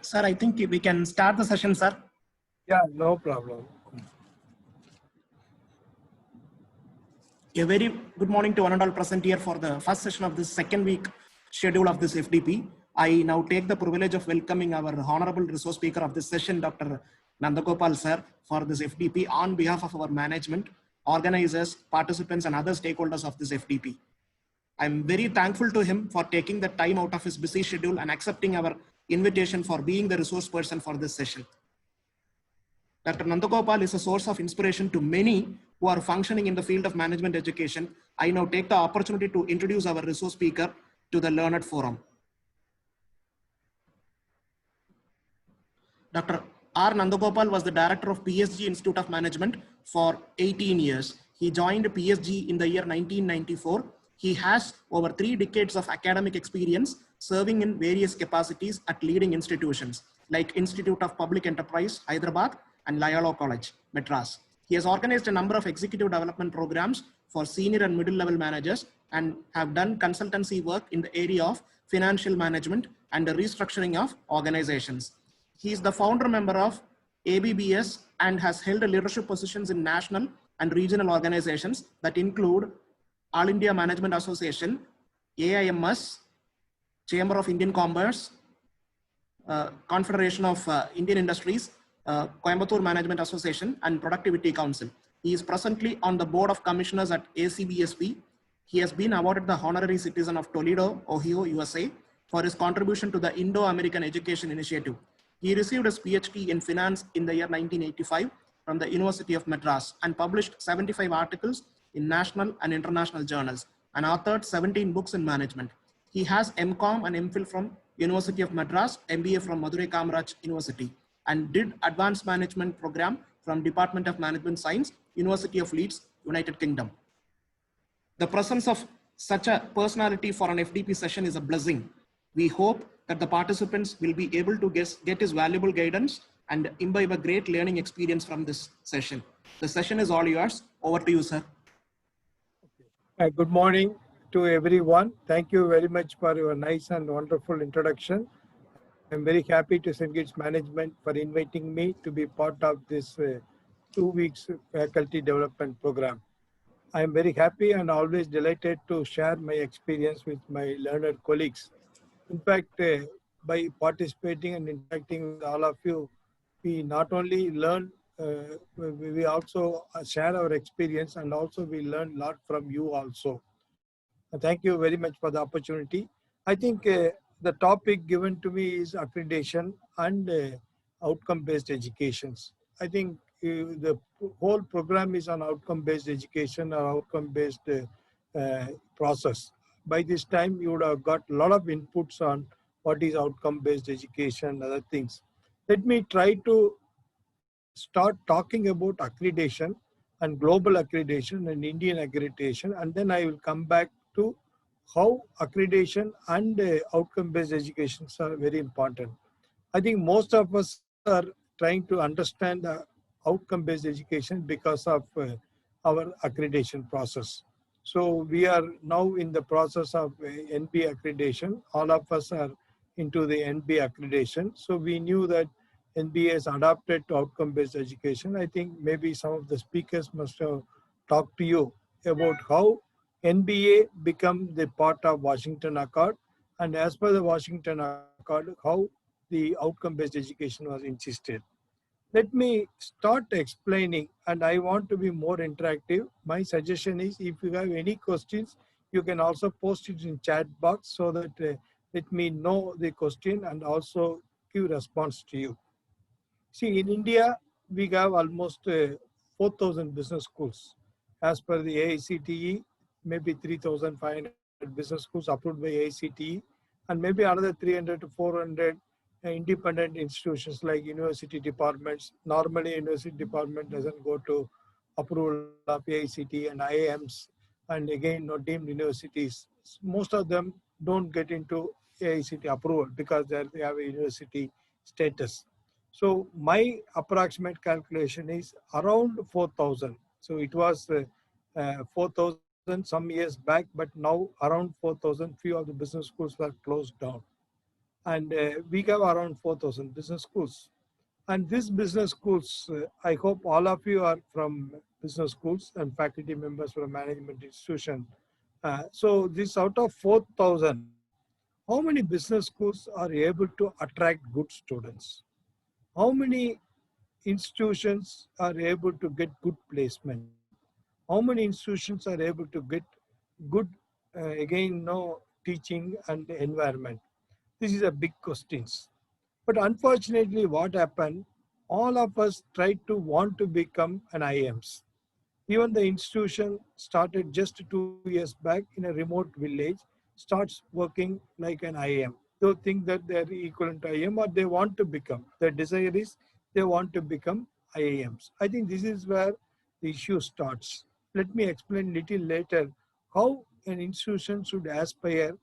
Sir, I think we can start the session, sir. Yeah, no problem. A very good morning to one and all present here for the first session of this second week schedule of this FDP. I now take the privilege of welcoming our honorable resource speaker of this session, Dr. Nandagopal sir, for this FDP on behalf of our management, organizers, participants, and other stakeholders of this FDP. I'm very thankful to him for taking the time out of his busy schedule and accepting our invitation for being the resource person for this session. Dr. Nandagopal is a source of inspiration to many who are functioning in the field of management education. I now take the opportunity to introduce our resource speaker to the learned forum. Dr. R. Nandagopal was the director of PSG Institute of Management for 18 years. He joined PSG in the year 1994. He has over 3 decades of academic experience serving in various capacities at leading institutions like Institute of Public Enterprise, Hyderabad, and Loyola College, Madras. He has organized a number of executive development programs for senior and middle level managers and have done consultancy work in the area of financial management and the restructuring of organizations. He is the founder member of ABBS and has held leadership positions in national and regional organizations that include All India Management Association, AIMS, Chamber of Indian Commerce, Confederation of Indian Industries, Coimbatore Management Association, and Productivity Council. He is presently on the board of commissioners at ACBSP. He has been awarded the honorary citizen of Toledo, Ohio, USA for his contribution to the Indo-American Education Initiative. He received his PhD in finance in the year 1985 from the University of Madras and published 75 articles in national and international journals and authored 17 books in management. He has MCOM and MPhil from University of Madras, MBA from Madurai Kamaraj University, and did advanced management program from Department of Management Science, University of Leeds, United Kingdom. The presence of such a personality for an FDP session is a blessing. We hope that the participants will be able to get his valuable guidance and imbibe a great learning experience from this session. The session is all yours. Over to you, sir. Good morning to everyone. Thank you very much for your nice and wonderful introduction. I'm very happy to Cengage Management for inviting me to be part of this 2 weeks faculty development program. I'm very happy and always delighted to share my experience with my learned colleagues. In fact, by participating and interacting with all of you, we not only learn, we also share our experience, and also we learn a lot from you also. Thank you very much for the opportunity. I think the topic given to me is accreditation and outcome-based educations. I think the whole program is on outcome-based education or outcome-based process. By this time, you would have got a lot of inputs on what is outcome-based education and other things. Let me try to start talking about accreditation and global accreditation and Indian accreditation, and then I will come back to how accreditation and outcome-based education are very important. I think most of us are trying to understand the outcome-based education because of our accreditation process. So we are now in the process of NB accreditation. All of us are into the NB accreditation. So we knew that NBA has adapted to outcome-based education. I think maybe some of the speakers must have talked to you about how NBA become the part of Washington Accord, and as per the Washington Accord, how the outcome-based education was insisted. Let me start explaining, and I want to be more interactive. My suggestion is, if you have any questions, you can also post it in chat box so that let me know the question and also give response to you. See, in India, we have almost 4,000 business schools. As per the AICTE, maybe 3,500 business schools approved by AICTE, and maybe another 300 to 400 independent institutions like university departments. Normally, university department doesn't go to approval of AICTE and IIMs, and again, no deemed universities. Most of them don't get into AICTE approval because they have a university status. So my approximate calculation is around 4,000. So it was 4,000 some years back, but now around 4,000. Few of the business schools were closed down. And we have around 4,000 business schools. And these business schools, I hope all of you are from business schools and faculty members from management institution. So this out of 4,000, how many business schools are able to attract good students? How many institutions are able to get good placement? How many institutions are able to get good, again, no teaching and environment? This is a big question. But unfortunately, what happened? All of us tried to want to become an IIMs. Even the institution started just 2 years back in a remote village, starts working like an IIM. They think that they're equivalent to IIM or they want to become. Their desire is they want to become IIMs. I think this is where the issue starts. Let me explain little later how an institution should aspire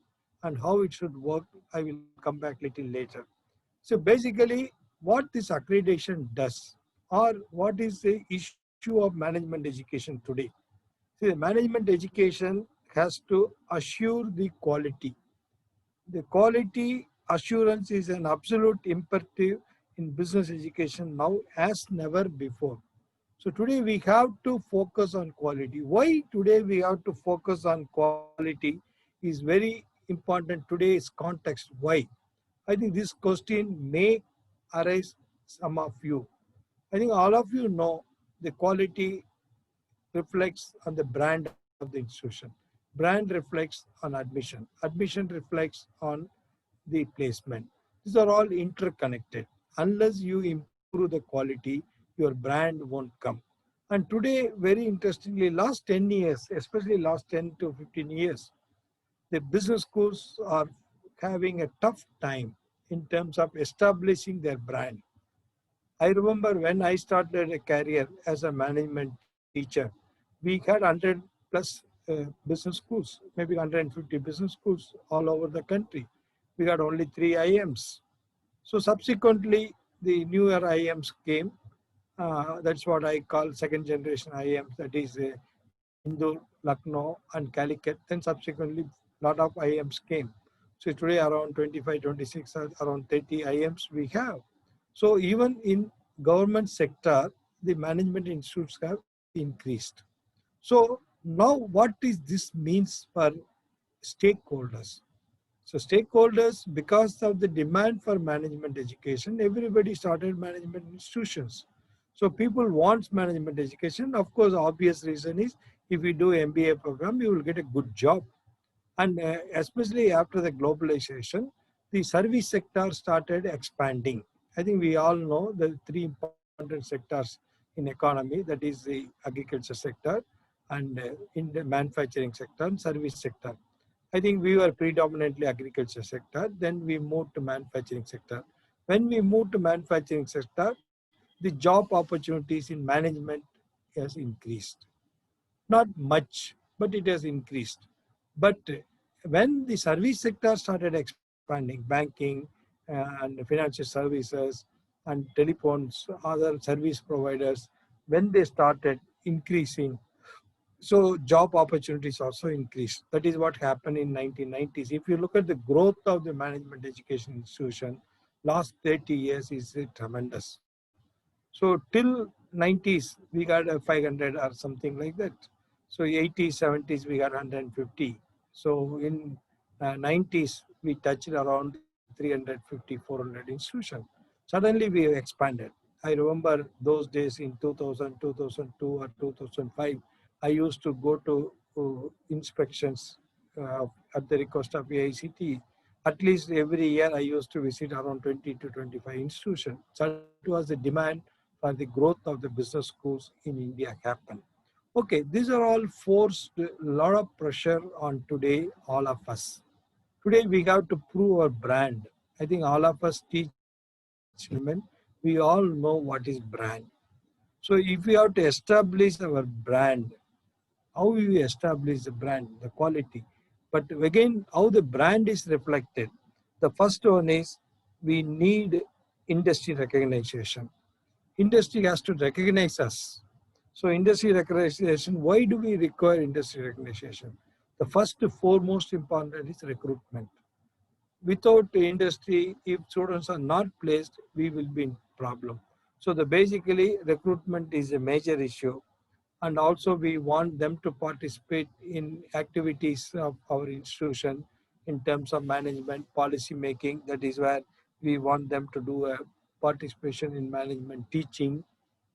and how it should work. I will come back little later. So basically, what this accreditation does, or what is the issue of management education today? See, the management education has to assure the quality. The quality assurance is an absolute imperative in business education now as never before. So today we have to focus on quality. Why today we have to focus on quality is very important today's context. Why? I think this question may arise some of you. I think all of you know the quality reflects on the brand of the institution. Brand reflects on admission. Admission reflects on the placement. These are all interconnected. Unless you improve the quality, your brand won't come. And today, very interestingly, last 10 years, especially last 10 to 15 years, the business schools are having a tough time in terms of establishing their brand. I remember when I started a career as a management teacher, we had 100 plus business schools, maybe 150 business schools all over the country. We had only 3 IMs. So subsequently, the newer IMs came. That's what I call second generation IMs, that is Indore, Lucknow, and Calicut. Then subsequently, a lot of IMs came. So today around 25, 26, around 30 IMs we have. So even in government sector, the management institutes have increased. So now what is this means for stakeholders? So stakeholders, because of the demand for management education, everybody started management institutions. So people want management education. Of course, obvious reason is if you do MBA program, you will get a good job. And especially after the globalization, the service sector started expanding. I think we all know the 3 important sectors in economy, that is the agriculture sector and in the manufacturing sector and service sector. I think we were predominantly agriculture sector, then we moved to manufacturing sector. When we moved to manufacturing sector, the job opportunities in management has increased. Not much, but it has increased. But when the service sector started expanding, banking and financial services and telephones, other service providers, when they started increasing, so job opportunities also increased. That is what happened in 1990s. If you look at the growth of the management education institution, last 30 years is tremendous. So till 90s, we got 500 or something like that. So 80s, 70s, we got 150. So in 90s, we touched around 350, 400 institutions. Suddenly we have expanded. I remember those days in 2000, 2002 or 2005, I used to go to inspections at the request of AICT. At least every year I used to visit around 20 to 25 institutions. So that was the demand for the growth of the business schools in India happened. Okay, these are all forced a lot of pressure on today, all of us. Today we have to prove our brand. I think all of us teach women, we all know what is brand. So if we have to establish our brand, how we establish the brand, the quality. But again, how the brand is reflected. The first one is we need industry recognition. Industry has to recognize us. So industry recognition, why do we require industry recognition? The first foremost important is recruitment. without the industry, if students are not placed, we will be in problem. So the basically recruitment is a major issue. And also we want them to participate in activities of our institution in terms of management, policy making. That is where we want them to do a participation in management teaching,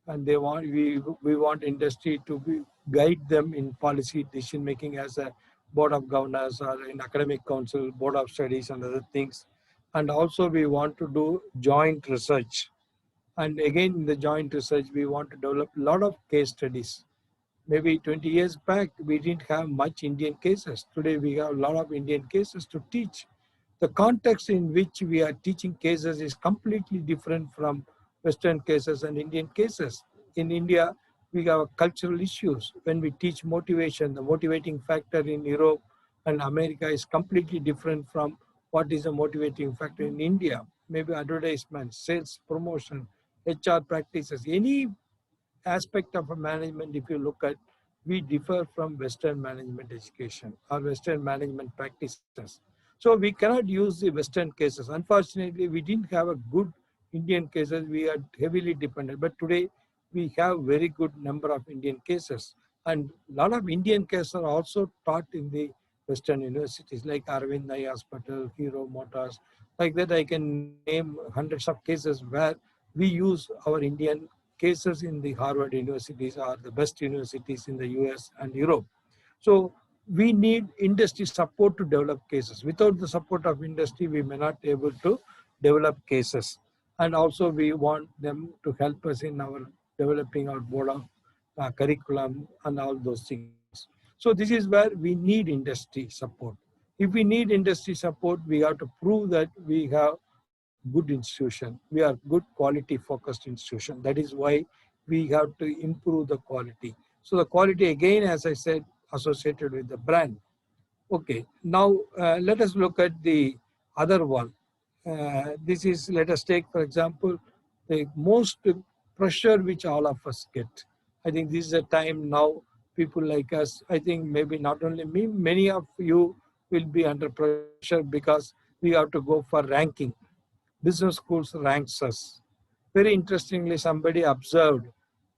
and we want industry to guide them in policy decision making as a board of governors or in academic council, board of studies and other things. And also we want to do joint research. And again, in the joint research, we want to develop a lot of case studies. Maybe 20 years back, we didn't have much Indian cases. Today, we have a lot of Indian cases to teach. The context in which we are teaching cases is completely different from Western cases and Indian cases. In India, we have cultural issues. When we teach motivation, the motivating factor in Europe and America is completely different from what is a motivating factor in India. Maybe advertisement, sales, promotion, HR practices, any aspect of a management, if you look at, we differ from Western management education or Western management practices. So we cannot use the Western cases. Unfortunately, we didn't have a good Indian cases. We are heavily dependent. But today, we have very good number of Indian cases. And a lot of Indian cases are also taught in the Western universities like Arvind Eye Hospital, Hero Motors. Like that, I can name hundreds of cases where we use our Indian cases in the Harvard universities are the best universities in the US and Europe. So we need industry support to develop cases. Without the support of industry, we may not be able to develop cases. And also we want them to help us in our developing our board of curriculum and all those things. So this is where we need industry support. If we need industry support, we have to prove that we have good institution. We are good quality focused institution. That is why we have to improve the quality. So the quality again, as I said, associated with the brand. Okay, now let us look at the other one. This is, let us take, for example, the most pressure which all of us get. I think this is a time now, people like us, I think maybe not only me, many of you will be under pressure because we have to go for ranking. Business schools ranks us. Very interestingly, somebody observed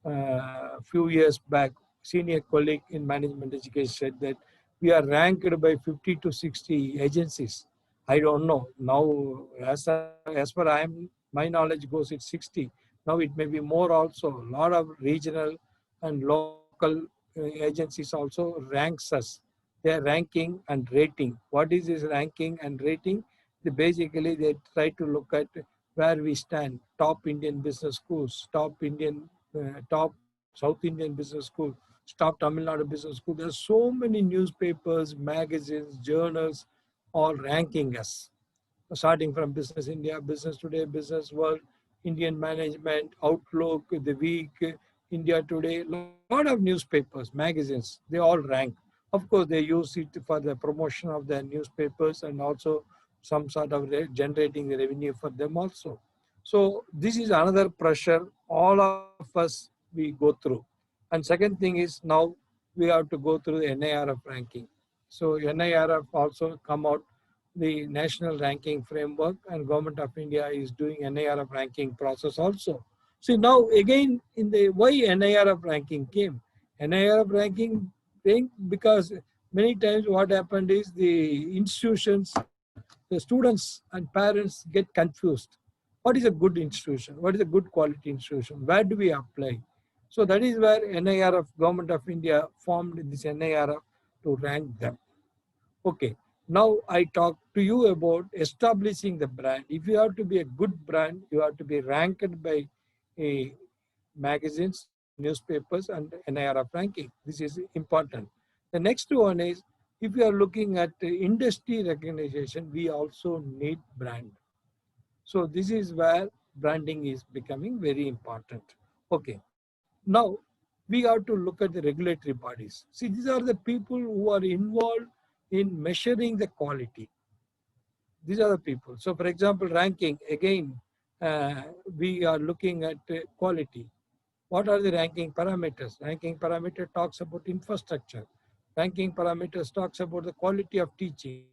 a few years back, senior colleague in management education said that we are ranked by 50 to 60 agencies. I don't know. Now, as per my knowledge goes, it's 60. Now it may be more also. A lot of regional and local agencies also ranks us. They are ranking and rating. What is this ranking and rating? Basically, they try to look at where we stand. Top Indian business schools, top South Indian business school, top Tamil Nadu business school. There are so many newspapers, magazines, journals, all ranking us. Starting from Business India, Business Today, Business World, Indian Management, Outlook, The Week, India Today, lot of newspapers, magazines, they all rank. Of course, they use it for the promotion of their newspapers and also some sort of generating the revenue for them also. So this is another pressure all of us we go through. And second thing is now we have to go through the NIRF ranking. So NIRF also come out the national ranking framework, and Government of India is doing NIRF ranking process also. See now again in the why NIRF ranking came. NIRF ranking came because many times what happened is the institutions, the students and parents get confused. What is a good institution? What is a good quality institution? Where do we apply? So that is where NIRF, Government of India formed this NIRF to rank them. Okay, now I talk to you about establishing the brand. If you have to be a good brand, you have to be ranked by magazines, newspapers, and NIRF ranking. This is important. The next one is, if you are looking at industry recognition, we also need brand. So this is where branding is becoming very important. Okay, now we have to look at the regulatory bodies. See, these are the people who are involved in measuring the quality. These are the people. So for example, ranking, again, we are looking at quality. What are the ranking parameters? Ranking parameter talks about infrastructure. Ranking parameters talks about the quality of teaching.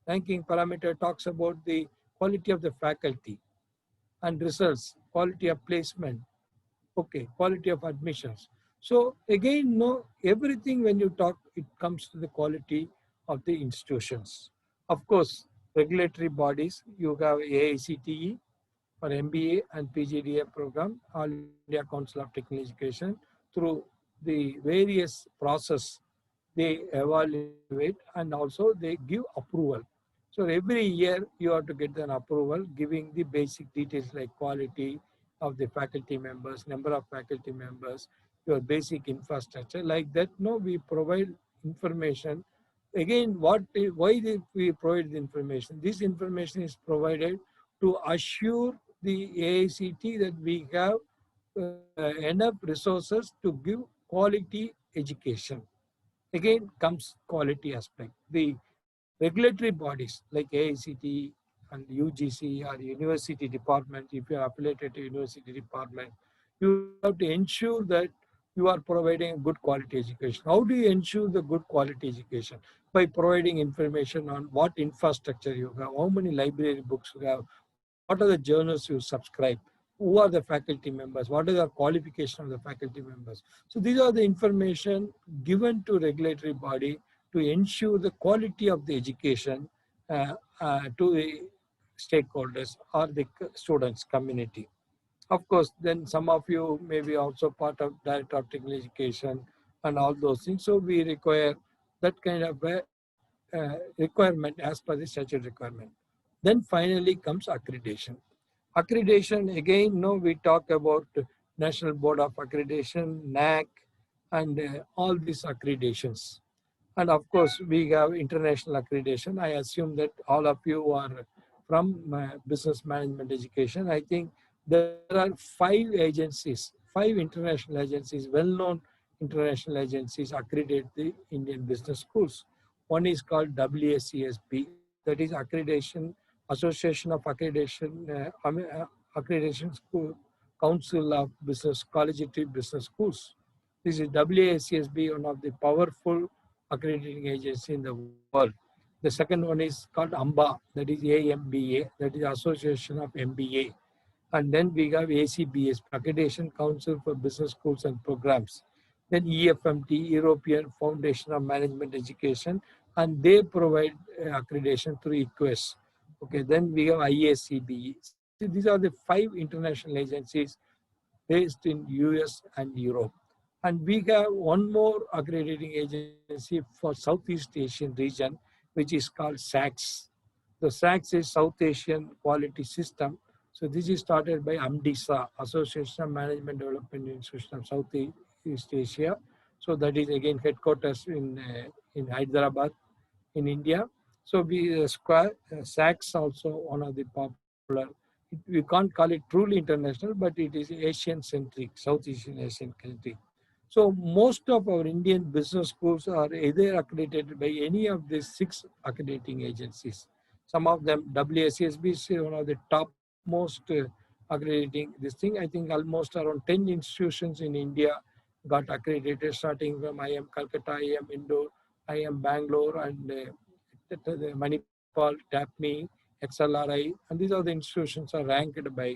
Ranking parameter talks about the quality of the faculty and results, quality of placement, okay, quality of admissions. So again, no, everything when you talk, it comes to the quality of the institutions. Of course, regulatory bodies, you have AICTE for MBA and PGDA program, All India Council of Technical Education. Through the various process, they evaluate and also they give approval. So every year you have to get an approval giving the basic details like quality of the faculty members, number of faculty members, your basic infrastructure. Like that, no, we provide information. Again, why did we provide the information? This information is provided to assure the AICT that we have enough resources to give quality education. Again comes quality aspect. The regulatory bodies like AICTE and UGC or university department, if you are affiliated to university department, you have to ensure that you are providing a good quality education. How do you ensure the good quality education? By providing information on what infrastructure you have, how many library books you have, what are the journals you subscribe, who are the faculty members, what is the qualification of the faculty members. So these are the information given to regulatory body to ensure the quality of the education to the stakeholders or the students community. Of course, then some of you may be also part of Director of Technical Education and all those things. So we require that kind of a requirement as per the statute requirement. Then finally comes accreditation. Accreditation, again, no, we talk about National Board of Accreditation, NAC, and all these accreditations. And of course, we have international accreditation. I assume that all of you are from business management education. I think there are 5 international agencies, well-known international agencies accredit the Indian business schools. One is called WACSB, that is Accreditation Association of Accreditation School Council of Business Collegiate Business Schools. This is WACSB, one of the powerful accrediting agency in the world. The second one is called AMBA, that is AMBA, that is Association of MBA. And then we have ACBS, Accreditation Council for Business Schools and Programs. Then EFMT, European Foundation of Management Education, and they provide accreditation through EQUES. Okay, then we have IACBE. See, these are the 5 international agencies based in US and Europe. And we have one more accrediting agency for Southeast Asian region, which is called SACS. The SACS is South Asian Quality System. So this is started by AMDISA, Association of Management Development Institution of Southeast Asia. So that is again headquarters in Hyderabad, in India. So we SACS also one of the popular. We can't call it truly international, but it is Asian centric, South Asian country. So most of our Indian business schools are either accredited by any of these 6 accrediting agencies. Some of them, WACSB is one of the topmost accrediting this thing. I think almost around 10 institutions in India got accredited, starting from IIM Calcutta, IIM Indore, IIM Bangalore, and Manipal, TAPME, XLRI, and these are the institutions are ranked by,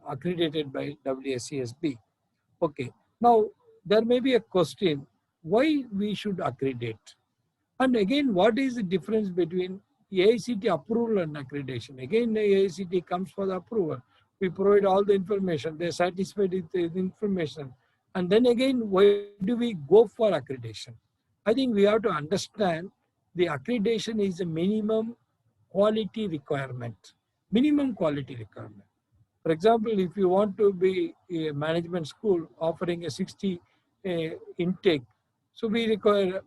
accredited by WACSB. Okay, now there may be a question, why we should accredit? And again, what is the difference between AICTE approval and accreditation? Again, the AICTE comes for the approval. We provide all the information. They're satisfied with the information. And then again, why do we go for accreditation? I think we have to understand the accreditation is a minimum quality requirement. Minimum quality requirement. For example, if you want to be a management school offering a 60 intake, so we require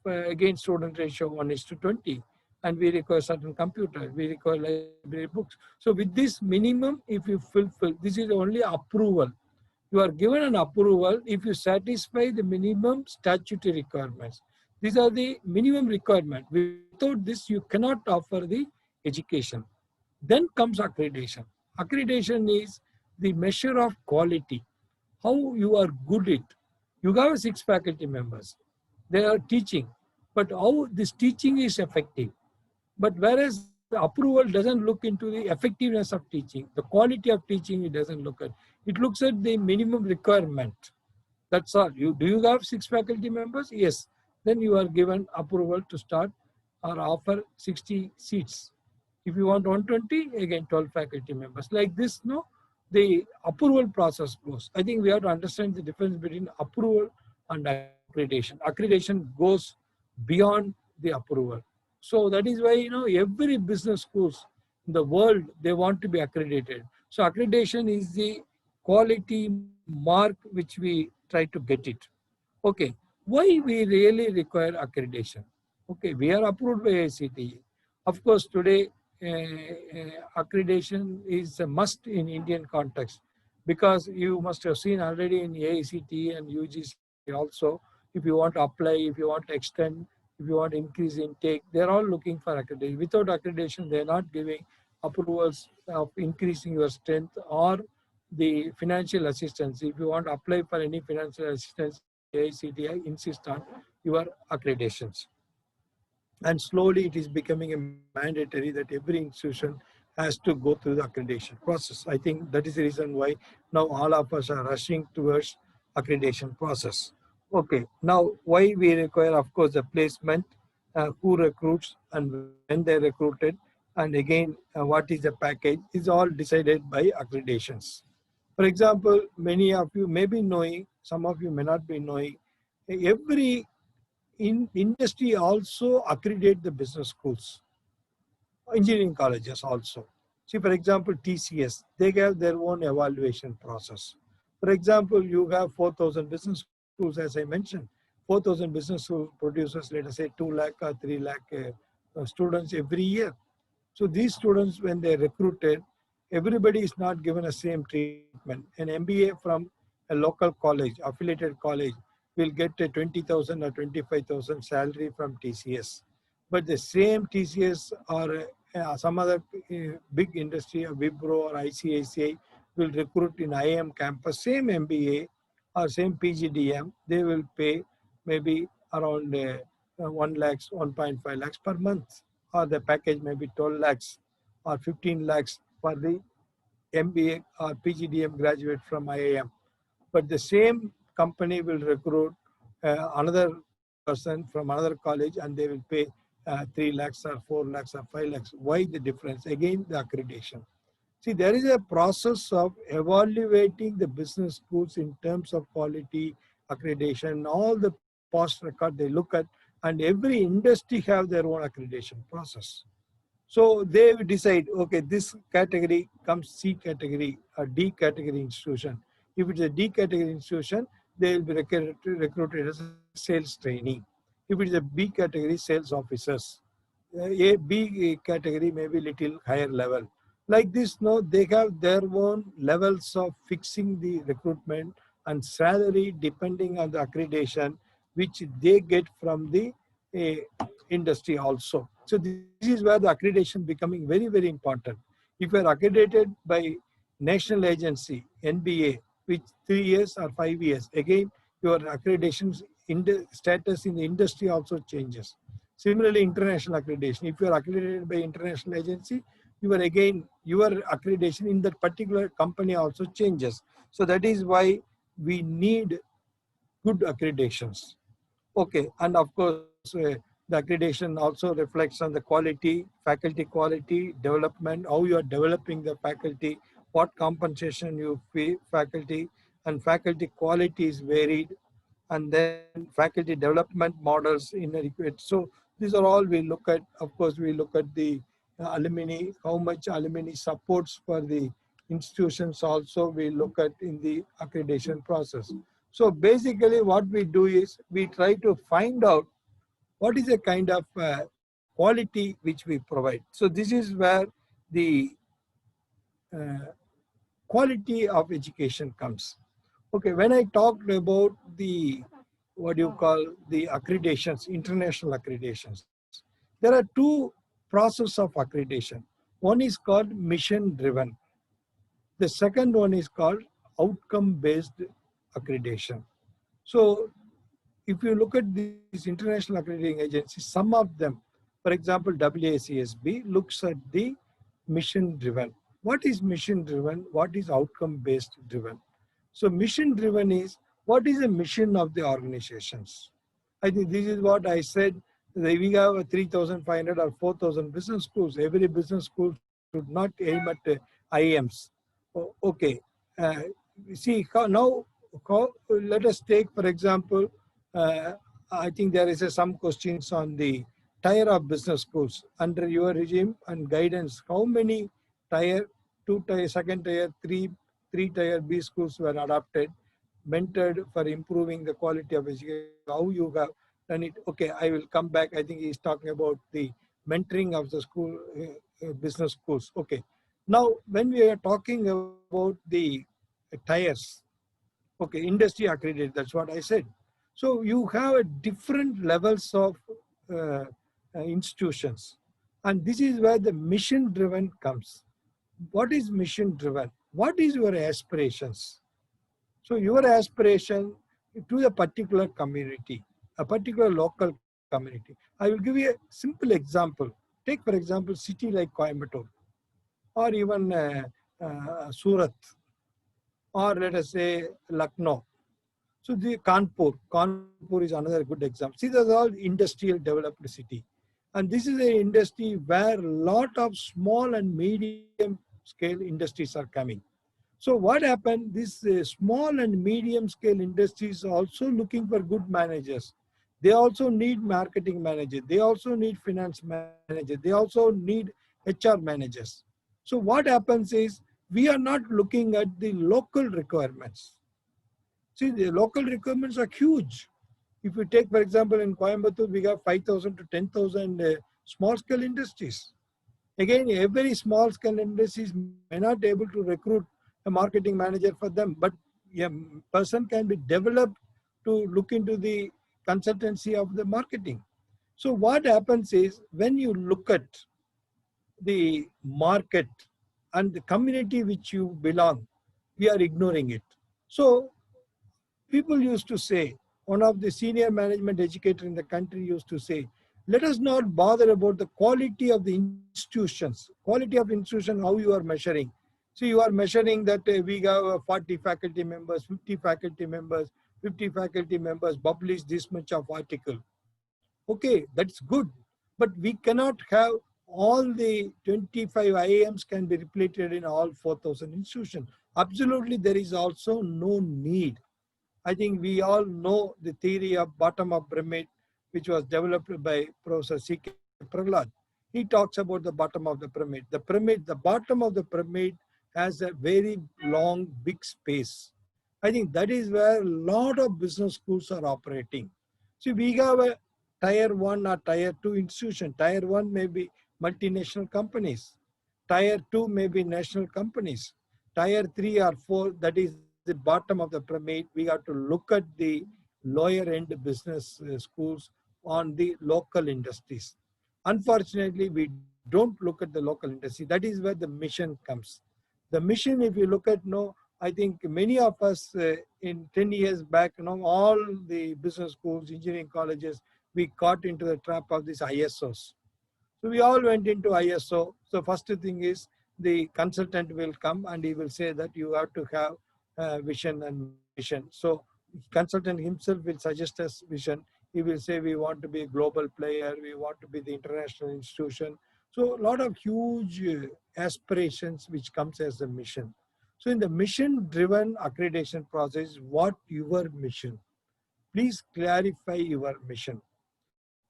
again student ratio 1:20, and we require certain computers, we require library books. So with this minimum, if you fulfill, this is only approval. You are given an approval if you satisfy the minimum statutory requirements. These are the minimum requirement. Without this, you cannot offer the education. Then comes accreditation. Accreditation is the measure of quality, how you are good at. You have 6 faculty members. They are teaching, but how this teaching is effective. But whereas the approval doesn't look into the effectiveness of teaching, the quality of teaching, it doesn't look at. It looks at the minimum requirement. That's all. Do you have 6 faculty members? Yes. Then you are given approval to start or offer 60 seats. If you want 120, again 12 faculty members. Like this, no, the approval process goes. I think we have to understand the difference between approval and accreditation. Accreditation goes beyond the approval. So that is why, every business schools in the world, they want to be accredited. So accreditation is the quality mark which we try to get it. Okay, why we really require accreditation? Okay, we are approved by AICTE. Of course, today accreditation is a must in Indian context, because you must have seen already in AICTE and UGC also, if you want to apply, if you want to extend, if you want to increase intake, they're all looking for accreditation. Without accreditation, they're not giving approvals of increasing your strength or the financial assistance. If you want to apply for any financial assistance, AICTE insist on your accreditations. And slowly it is becoming a mandatory that every institution has to go through the accreditation process. I think that is the reason why now all of us are rushing towards accreditation process. Okay, now why we require, of course, the placement, who recruits and when they recruited, and again, what is the package is all decided by accreditations. For example, many of you may be knowing, some of you may not be knowing, every industry also accredit the business schools, engineering colleges also. See, for example, TCS, they have their own evaluation process. For example, you have 4,000 business schools, as I mentioned. 4,000 business school produces, let us say, 2 lakh or 3 lakh students every year. So these students, when they're recruited, everybody is not given a same treatment. An MBA from a local college, affiliated college, will get a 20,000 or 25,000 salary from TCS. But the same TCS or some other big industry, or Wipro or ICICI, will recruit in IIM campus, same MBA or same PGDM, they will pay maybe around 1 lakhs, 1.5 lakhs per month, or the package may be 12 lakhs or 15 lakhs for the MBA or PGDM graduate from IIM. But the same company will recruit another person from another college, and they will pay 3 lakhs or 4 lakhs or 5 lakhs. Why the difference? Again, the accreditation. See, there is a process of evaluating the business schools in terms of quality, accreditation, all the past record they look at, and every industry have their own accreditation process. So they decide, okay, this category comes C category, a D category institution. If it's a D category institution, they will be recruited as a sales trainee. If it is a B category, sales officers. A B category may be little higher level. Like this, no, they have their own levels of fixing the recruitment and salary depending on the accreditation, which they get from the industry also. So this is where the accreditation becoming very, very important. If you are accredited by national agency, NBA, which 3 years or 5 years, again, your accreditations in the status in the industry also changes. Similarly, international accreditation. If you are accredited by international agency, your accreditation in that particular company also changes. So that is why we need good accreditations. Okay, and of course, the accreditation also reflects on the quality, faculty quality, development, how you are developing the faculty, what compensation you pay faculty, and faculty quality is varied, and then faculty development models inadequate. So these are all we look at. Of course, we look at the alumni, how much alumni supports for the institutions also we look at in the accreditation process. So basically what we do is we try to find out what is the kind of quality which we provide. So this is where the quality of education comes. Okay, when I talked about the, what do you call, the accreditations, international accreditations, there are two processes of accreditation. One is called mission driven. The second one is called outcome-based accreditation. So if you look at these international accrediting agencies, some of them, For example, WACSB looks at the mission driven. What is mission driven? What is outcome based driven? So mission driven is what is the mission of the organizations? I think this is what I said. We have a 3,500 or 4,000 business schools. Every business school should not aim at IMs. Okay. See, let us take, for example, I think there is some questions on the tier of business schools. Under your regime and guidance, how many tier, 2 tier, second tier, 3 tier B schools were adopted, mentored for improving the quality of education? How you have done it? Okay, I will come back. I think he's talking about the mentoring of the school, business schools. Okay. Now, when we are talking about the tiers, okay, industry accredited, that's what I said. So you have different levels of institutions. And this is where the mission driven comes. What is mission driven? What is your aspirations? So your aspiration to a particular community, a particular local community. I will give you a simple example. Take, for example, city like Coimbatore or even Surat, or let us say Lucknow. So the Kanpur is another good example. See, those are all industrial developed city. And this is an industry where a lot of small and medium scale industries are coming. So what happened, these small and medium scale industries are also looking for good managers. They also need marketing manager. They also need finance manager. They also need HR managers. So what happens is we are not looking at the local requirements. See, the local requirements are huge. If you take, for example, in Coimbatore, we have 5,000 to 10,000 small-scale industries. Again, every small-scale industries may not be able to recruit a marketing manager for them, but a person can be developed to look into the consultancy of the marketing. So what happens is when you look at the market and the community which you belong, we are ignoring it. So people used to say, one of the senior management educator in the country used to say, let us not bother about the quality of the institutions. Quality of institution, how you are measuring. So you are measuring that we have 40 faculty members, 50 faculty members, 50 faculty members publish this much of article. Okay, that's good. But we cannot have all the 25 IIMs can be replicated in all 4,000 institutions. Absolutely, there is also no need. I think we all know the theory of bottom-up pyramid, which was developed by Professor C.K. Prahlad. He talks about the bottom of the pyramid. The bottom of the pyramid has a very long, big space. I think that is where a lot of business schools are operating. See, we have a tier 1 or tier 2 institution. Tier 1 may be multinational companies. Tier 2 may be national companies. Tier 3 or 4, that is the bottom of the pyramid. We have to look at the lower end business schools on the local industries. Unfortunately, we don't look at the local industry. That is where the mission comes. The mission, if you look at, I think many of us in 10 years back, all the business schools, engineering colleges, we caught into the trap of these ISOs. So we all went into ISO. So first thing is the consultant will come and he will say that you have to have vision and mission. So consultant himself will suggest us vision. He will say we want to be a global player. We want to be the international institution. So a lot of huge aspirations which comes as a mission. So in the mission-driven accreditation process, what your mission? Please clarify your mission.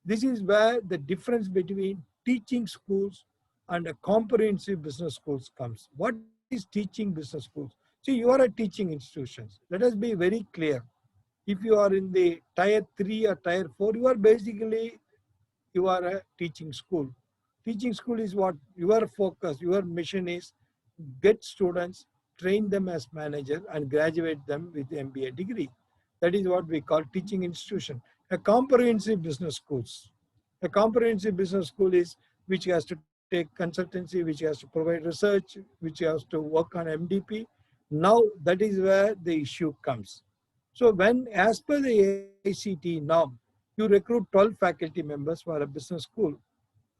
This is where the difference between teaching schools and a comprehensive business schools comes. What is teaching business schools? See, you are a teaching institutions. Let us be very clear. If you are in the tier 3 or tier 4, you are a teaching school. Teaching school is what your focus, your mission is get students, train them as manager and graduate them with MBA degree. That is what we call teaching institution. A comprehensive business schools. A comprehensive business school is which has to take consultancy, which has to provide research, which has to work on MDP. Now that is where the issue comes. So when, as per the AICTE norm, you recruit 12 faculty members for a business school.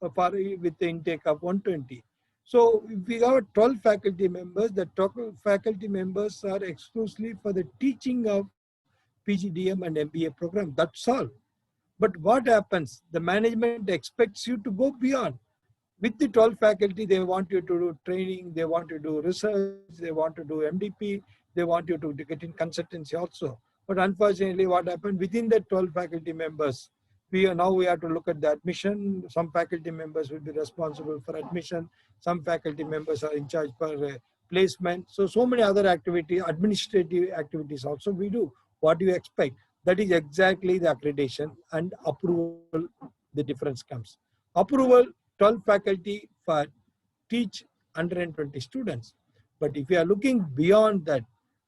with the intake of 120. So if we have 12 faculty members, the 12 faculty members are exclusively for the teaching of PGDM and MBA program. That's all. But what happens? The management expects you to go beyond. With the 12 faculty, they want you to do training, they want you to do research, they want to do MDP, they want you to get in consultancy also. But unfortunately, what happened within the 12 faculty members, we have to look at the admission. Some faculty members will be responsible for admission. Some faculty members are in charge for placement. So many other activities, administrative activities also we do. What do you expect? That is exactly the accreditation and approval, the difference comes. Approval, 12 faculty for teach 120 students. But if you are looking beyond that,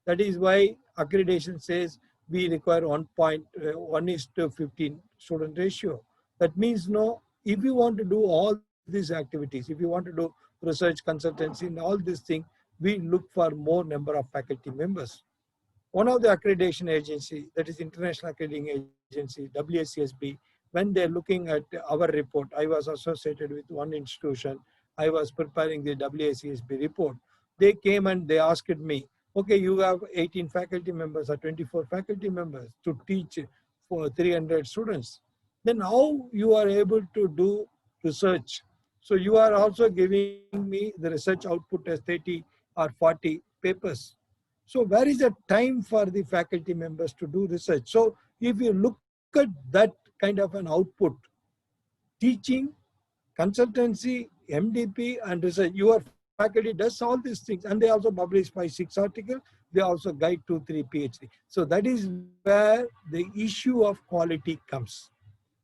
that is why accreditation says we require 1:15 student ratio. That means no, if you want to do all these activities, if you want to do research, consultancy, and all these things, we look for more number of faculty members. One of the accreditation agency, that is International Accrediting Agency, WACSB, when they're looking at our report, I was associated with one institution, I was preparing the WACSB report. They came and they asked me, okay, you have 18 faculty members or 24 faculty members to teach for 300 students. Then how you are able to do research? So you are also giving me the research output as 30 or 40 papers. So where is the time for the faculty members to do research? So if you look at that kind of an output, teaching, consultancy, MDP, and research, your faculty does all these things, and they also publish 5-6 articles. They also guide 2-3 PhD. So that is where the issue of quality comes.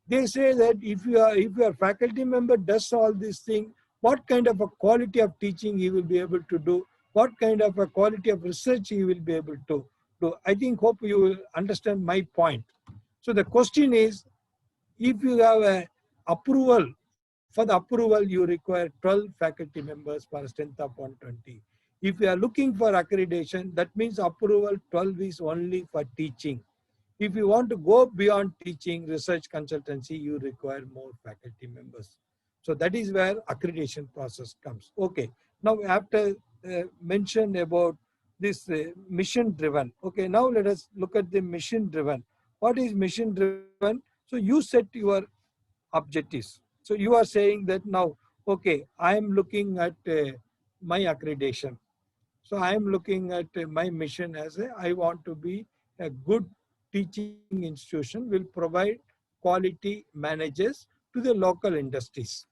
They say that if your faculty member does all these things, what kind of a quality of teaching he will be able to do? What kind of a quality of research he will be able to do? I hope you will understand my point. So the question is, if you have a approval, for the approval you require 12 faculty members for a strength of 120. If you are looking for accreditation, that means approval 12 is only for teaching. If you want to go beyond teaching, research, consultancy, you require more faculty members. So that is where accreditation process comes. Okay, now after mention about this mission driven. Okay, now let us look at the mission driven. What is mission driven? So you set your objectives. So you are saying that now, okay, I am looking at my accreditation. So I am looking at my mission as I want to be a good teaching institution, will provide quality managers to the local industries.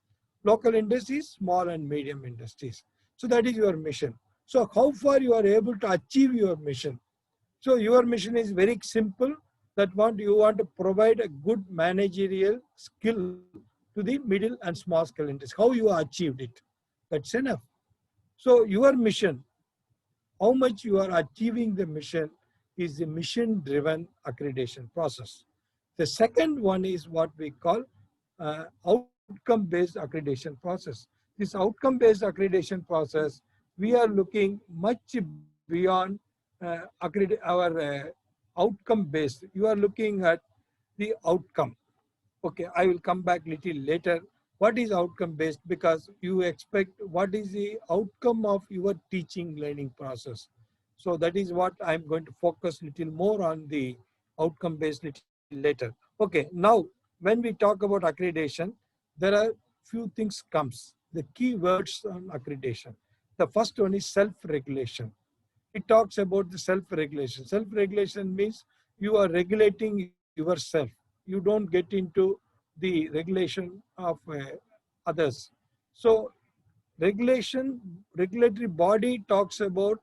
Local industries, small and medium industries. So that is your mission. So how far you are able to achieve your mission? So your mission is very simple, that you want to provide a good managerial skill to the middle and small scale industries. How you achieved it? That's enough. So your mission, how much you are achieving the mission, is the mission-driven accreditation process. The second one is what we call outcome-based accreditation process. This outcome-based accreditation process, we are looking much beyond our outcome-based. You are looking at the outcome. Okay, I will come back little later. What is outcome based? Because you expect what is the outcome of your teaching learning process. So that is what I'm going to focus little more on the outcome based little later. Okay, now when we talk about accreditation, there are few things comes. The key words on accreditation. The first one is self-regulation. It talks about the self-regulation. Self-regulation means you are regulating yourself. You don't get into the regulation of others. So regulatory body talks about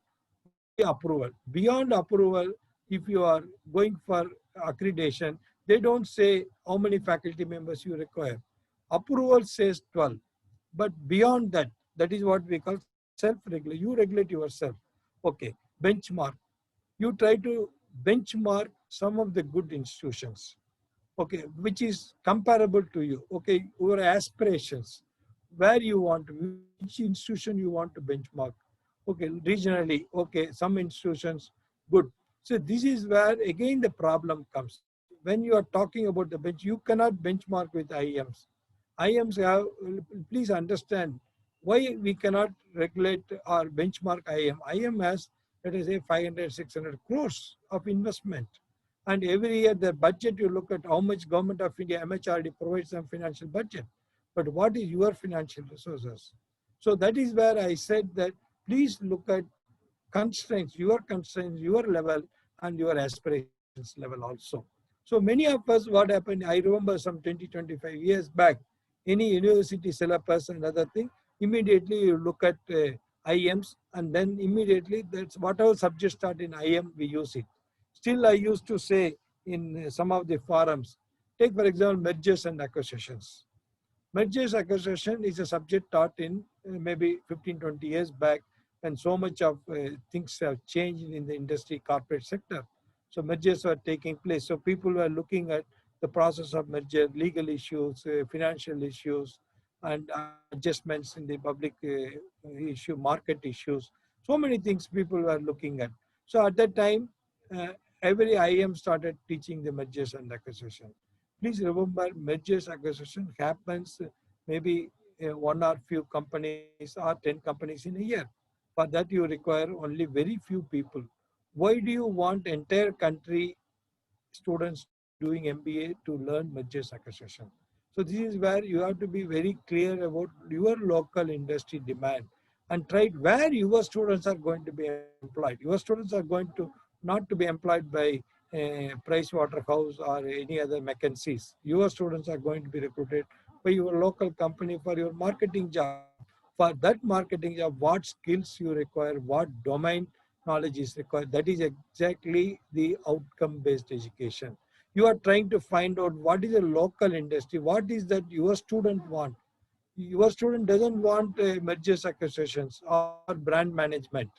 the approval. Beyond approval, if you are going for accreditation, they don't say how many faculty members you require. Approval says 12. But beyond that, that is what we call self-regulate. You regulate yourself. Okay, benchmark. You try to benchmark some of the good institutions. Okay, which is comparable to you. Okay, your aspirations, where you want to, which institution you want to benchmark. Okay, regionally, okay, some institutions, good. So this is where again the problem comes. When you are talking about the bench, you cannot benchmark with IIMs. IMs have, please understand why we cannot regulate or benchmark IM. IM has, let us say, 500, 600 crores of investment. And every year the budget, you look at how much Government of India, MHRD provides some financial budget. But what is your financial resources? So that is where I said that please look at constraints, your level and your aspirations level also. So many of us, what happened, I remember some 20, 25 years back, any university syllabus and other thing, immediately you look at IMs and then immediately that's whatever subject start in IM, we use it. Still, I used to say in some of the forums, take for example, mergers and acquisitions. Mergers acquisition is a subject taught in maybe 15, 20 years back, and so much of things have changed in the industry, corporate sector. So mergers are taking place. So people were looking at the process of merger, legal issues, financial issues, and adjustments in the public issue, market issues. So many things people were looking at. So at that time, uh, every IM started teaching the mergers and acquisition. Please remember, mergers acquisition happens maybe one or few companies or 10 companies in a year. For that, you require only very few people. Why do you want entire country students doing MBA to learn mergers acquisition? So this is where you have to be very clear about your local industry demand and try where your students are going to be employed. Your students are going to not to be employed by Price Waterhouse or any other McKinsey's. Your students are going to be recruited by your local company for your marketing job. For that marketing job, what skills you require, what domain knowledge is required. That is exactly the outcome-based education. You are trying to find out what is a local industry, what is that your student want. Your student doesn't want mergers acquisitions or brand management.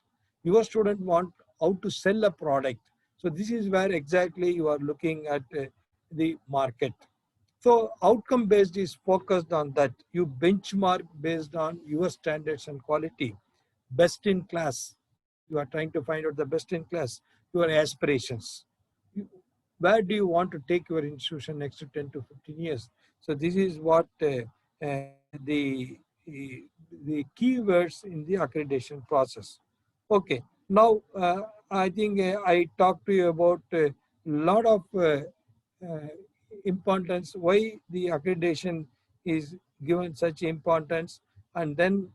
Your student want how to sell a product. So this is where exactly you are looking at the market. So outcome based is focused on that. You benchmark based on your standards and quality. Best in class. You are trying to find out the best in class. Your aspirations. Where do you want to take your institution next to 10 to 15 years? So this is what the keywords in the accreditation process. Okay, now I think I talked to you about a lot of uh, importance, why the accreditation is given such importance, and then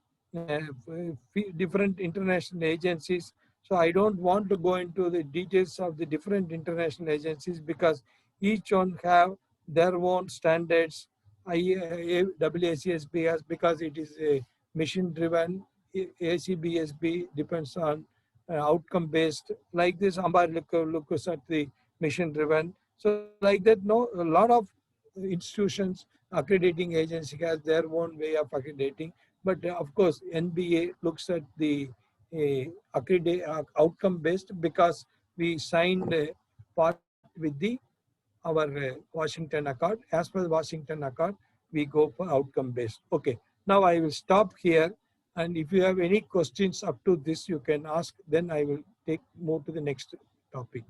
different international agencies. So I don't want to go into the details of the different international agencies because each one have their own standards. WACSB has, because it is a mission driven. ACBSB depends on outcome based. Like this, Ambar looks at the mission driven. So like that, no, a lot of institutions, accrediting agency has their own way of accrediting. But of course, NBA looks at the outcome based because we signed a part with the our Washington Accord. As per the Washington Accord, we go for outcome based. Okay, now I will stop here. And if you have any questions up to this, you can ask. Then I will move to the next topic.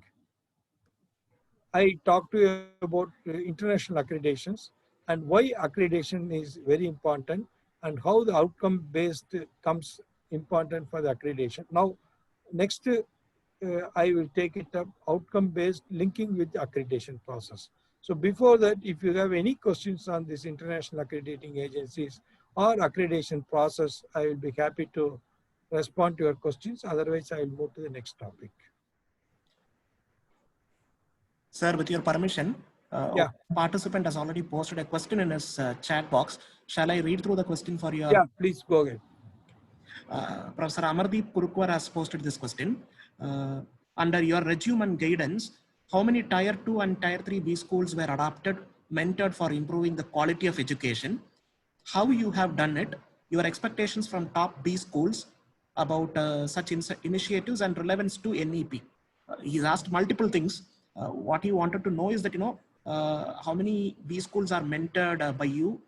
I talked to you about international accreditations and why accreditation is very important and how the outcome based comes important for the accreditation. Now, next I will take it up outcome based linking with the accreditation process. So before that, if you have any questions on this international accrediting agencies or accreditation process, I will be happy to respond to your questions. Otherwise, I will move to the next topic. Sir, with your permission, Yeah. a participant has already posted a question in his chat box. Shall I read through the question for your? Yeah, please go ahead. Professor Amardeep Purkwar has posted this question. Under your resume and guidance, how many Tier 2 and Tier 3 B schools were adopted, mentored for improving the quality of education? How you have done it, your expectations from top B schools about such initiatives and relevance to NEP. He's asked multiple things. What he wanted to know is that, how many B schools are mentored by you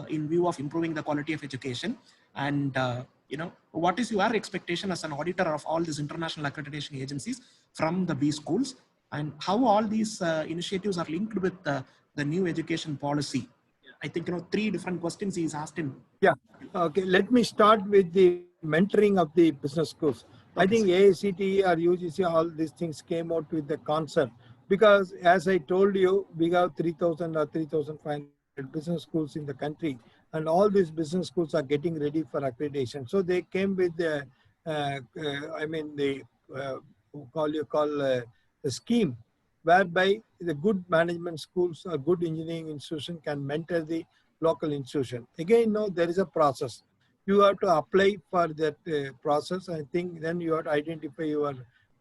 in view of improving the quality of education, and what is your expectation as an auditor of all these international accreditation agencies from the B schools, and how all these initiatives are linked with the new education policy I think, 3 different questions he's asked in. Yeah. Okay. Let me start with the mentoring of the business schools. I Okay, think sir. AICTE or UGC, all these things came out with the concept because, as I told you, we have 3,000 or 3,500 business schools in the country, and all these business schools are getting ready for accreditation. So they came with the, uh, a scheme whereby the good management schools or good engineering institution can mentor the local institution. Again, no, there is a process. You have to apply for that process. I think then you have to identify your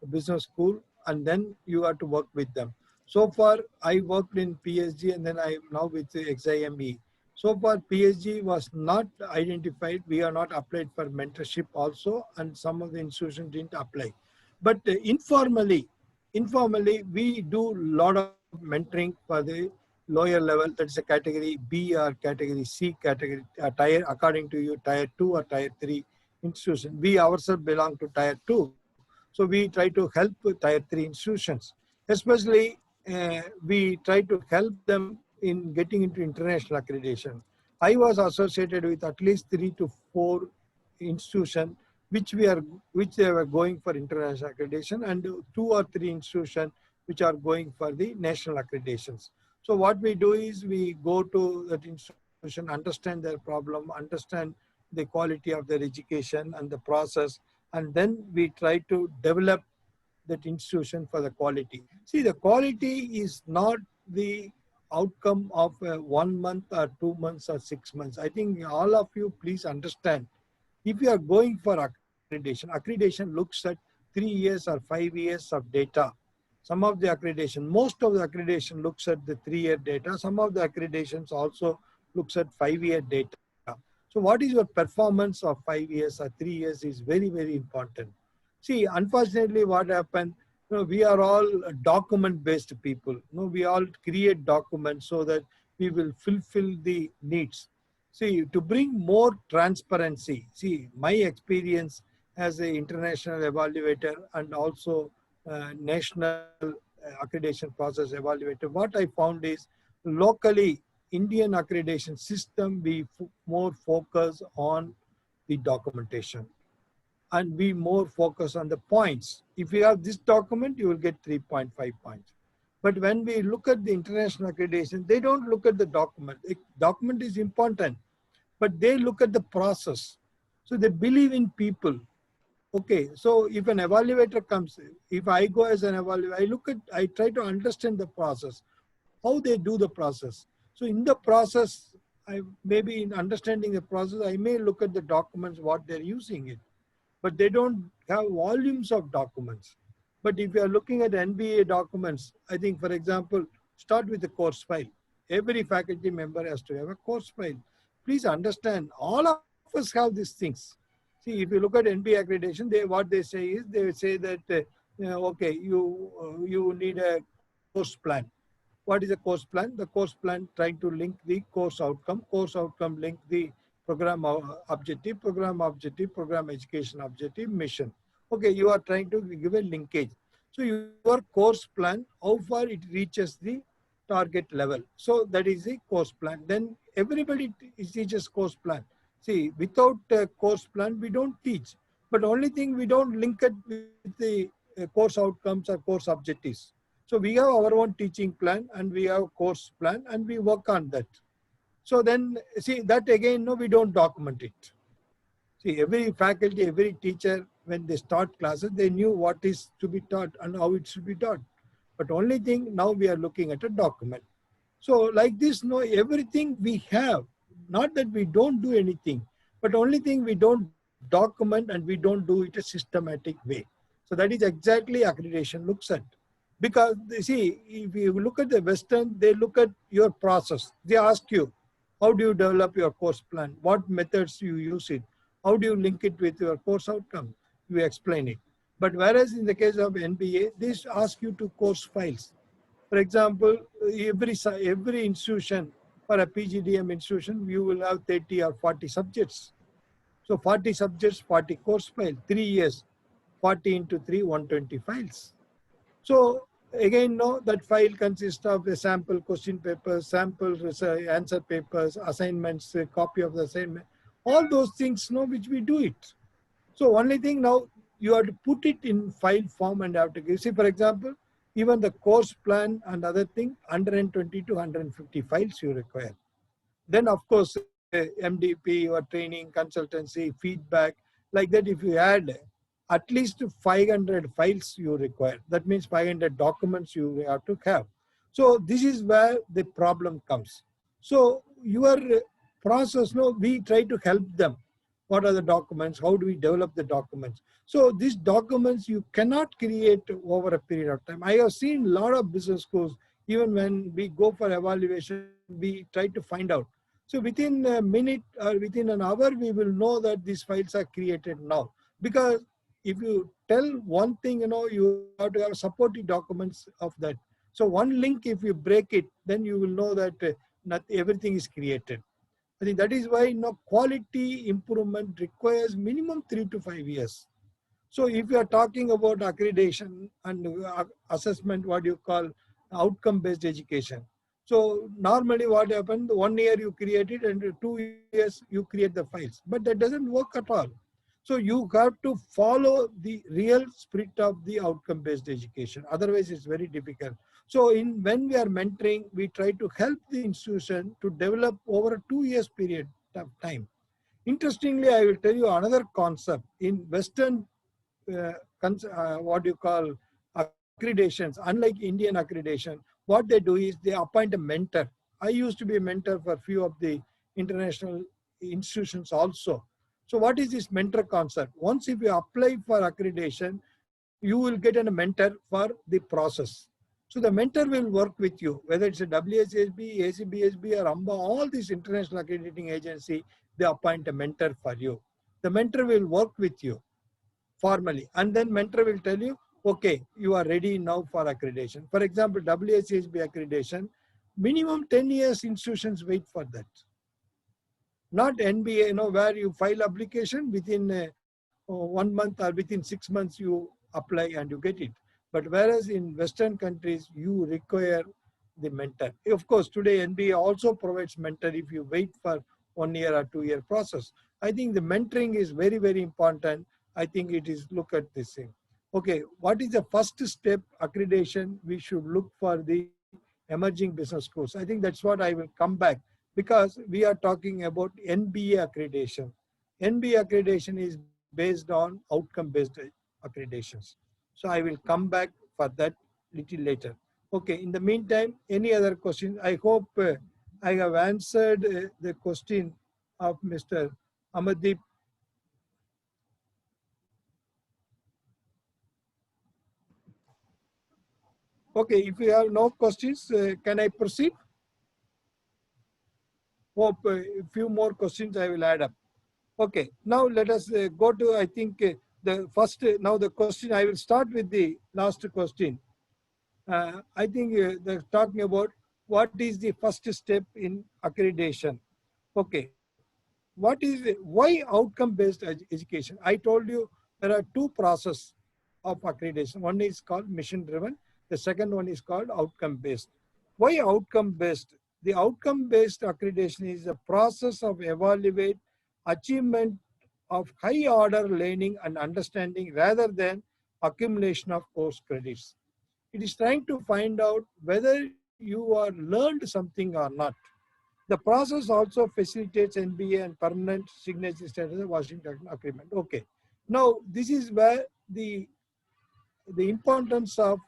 business school and then you have to work with them. So far, I worked in PSG and then I am now with the XIME. So far, PSG was not identified. We are not applied for mentorship also, and some of the institutions didn't apply. But informally, we do a lot of mentoring for the lower level, that's a category B or category C category, tier, according to you, tier 2 or tier 3 institution. We ourselves belong to tier 2. So we try to help tier 3 institutions. Especially, we try to help them in getting into international accreditation. I was associated with at least 3 to 4 institutions which they were going for international accreditation, and 2 or 3 institutions which are going for the national accreditations. So what we do is we go to that institution, understand their problem, understand the quality of their education and the process, and then we try to develop that institution for the quality. See, the quality is not the outcome of 1 month or 2 months or 6 months. I think all of you please understand, if you are going for accreditation looks at 3 years or 5 years of data. Some of the accreditation, most of the accreditation looks at the 3-year data. Some of the accreditations also looks at 5-year data. So what is your performance of 5 years or 3 years is very, very important. See, unfortunately, what happened, we are all document-based people. We all create documents so that we will fulfill the needs. See, to bring more transparency, see, my experience as an international evaluator and also national accreditation process evaluator, what I found is locally, Indian accreditation system, we more focus on the documentation and we more focus on the points. If you have this document, you will get 3.5 points. But when we look at the international accreditation, they don't look at the document. The document is important, but they look at the process. So they believe in people. Okay, so if an evaluator comes, if I go as an evaluator, I try to understand the process, how they do the process. So in the process, maybe in understanding the process, I may look at the documents, what they're using it, but they don't have volumes of documents. But if you are looking at NBA documents, I think, for example, start with the course file. Every faculty member has to have a course file. Please understand, all of us have these things. See, if you look at NBA accreditation, what they say is, they say that, okay, you need a course plan. What is a course plan? The course plan trying to link the course outcome link the program objective, program education objective, mission. Okay, you are trying to give a linkage. So your course plan, how far it reaches the target level. So that is the course plan. Then everybody teaches course plan. See, without a course plan, we don't teach. But only thing, we don't link it with the course outcomes or course objectives. So we have our own teaching plan and we have a course plan and we work on that. So then, see, that again, no, we don't document it. See, every faculty, every teacher, when they start classes, they knew what is to be taught and how it should be taught. But only thing, now we are looking at a document. So like this, no, everything we have, not that we don't do anything, but only thing we don't document and we don't do it a systematic way. So that is exactly accreditation looks at. Because see, if you look at the Western, they look at your process. They ask you, how do you develop your course plan? What methods you use it? How do you link it with your course outcome? You explain it. But whereas in the case of NBA, they ask you to course files. For example, every institution, for a PGDM institution, you will have 30 or 40 subjects. So 40 subjects, 40 course files, 3 years, 40 into 3, 120 files. So Again, no, that file consists of a sample question papers, sample answer papers, assignments, a copy of the assignment, all those things, no, which we do it. So only thing now, you have to put it in file form and have to give. See, for example, even the course plan and other thing, 120 to 150 files you require. Then, of course, MDP or training, consultancy, feedback, like that, if you add at least 500 files you require, that means 500 documents you have to have. So this is where the problem comes. So your process, no, we try to help them. What are the documents? How do we develop the documents? So these documents you cannot create over a period of time. I have seen a lot of business schools, even when we go for evaluation, we try to find out. So within a minute or within an hour, we will know that these files are created now. Because if you tell one thing, you have to have supporting documents of that. So one link, if you break it, then you will know that not everything is created. I think that is why quality improvement requires minimum 3 to 5 years. So if you are talking about accreditation and assessment, what you call outcome-based education. So normally what happened, 1 year you create it and 2 years you create the files, but that doesn't work at all. So you have to follow the real spirit of the outcome-based education. Otherwise, it's very difficult. So when we are mentoring, we try to help the institution to develop over a 2 years period of time. Interestingly, I will tell you another concept. In Western, what you call accreditations, unlike Indian accreditation, what they do is they appoint a mentor. I used to be a mentor for a few of the international institutions also. So what is this mentor concept? Once if you apply for accreditation, you will get a mentor for the process. So the mentor will work with you, whether it's a WSSB, ACBSB or AMBA, all these international accrediting agency, they appoint a mentor for you. The mentor will work with you formally, and then mentor will tell you, okay, you are ready now for accreditation. For example, WSSB accreditation, minimum 10 years institutions wait for that. Not NBA, where you file application within 1 month or within 6 months you apply and you get it. But whereas in Western countries, you require the mentor. Of course, today NBA also provides mentor if you wait for 1 year or 2 year process. I think the mentoring is very, very important. I think it is, look at this thing. Okay, what is the first step accreditation? We should look for the emerging business schools. I think that's what I will come back, because we are talking about NBA accreditation. NBA accreditation is based on outcome-based accreditations. So I will come back for that little later. Okay, in the meantime, any other questions? I hope I have answered the question of Mr. Amaddeep. Okay, if you have no questions, can I proceed? Hope a few more questions I will add up. Okay, now let us go to, I think, the first, now the question, I will start with the last question. I think they're talking about what is the first step in accreditation. Okay, why outcome-based education? I told you there are two processes of accreditation. One is called mission-driven. The second one is called outcome-based. Why outcome-based? The outcome-based accreditation is a process of evaluate achievement of high-order learning and understanding rather than accumulation of course credits. It is trying to find out whether you are learned something or not. The process also facilitates NBA and permanent signature status of Washington Agreement. Okay. Now, this is where the importance of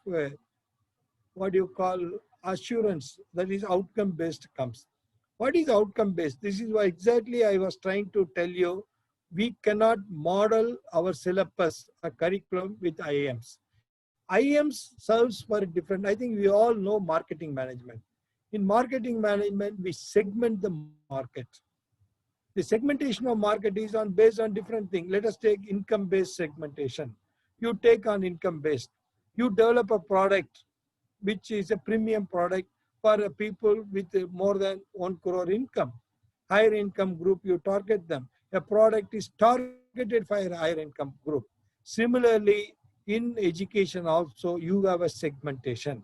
what you call assurance, that is outcome-based, comes. What is outcome-based? This is why exactly I was trying to tell you, we cannot model our syllabus or curriculum with IIMs. IIMs serves for a different, I think we all know marketing management. In marketing management, we segment the market. The segmentation of market is based on different things. Let us take income-based segmentation. You take on income-based. You develop a product which is a premium product for people with more than 1 crore income. Higher income group, you target them. A product is targeted for a higher income group. Similarly, in education also you have a segmentation.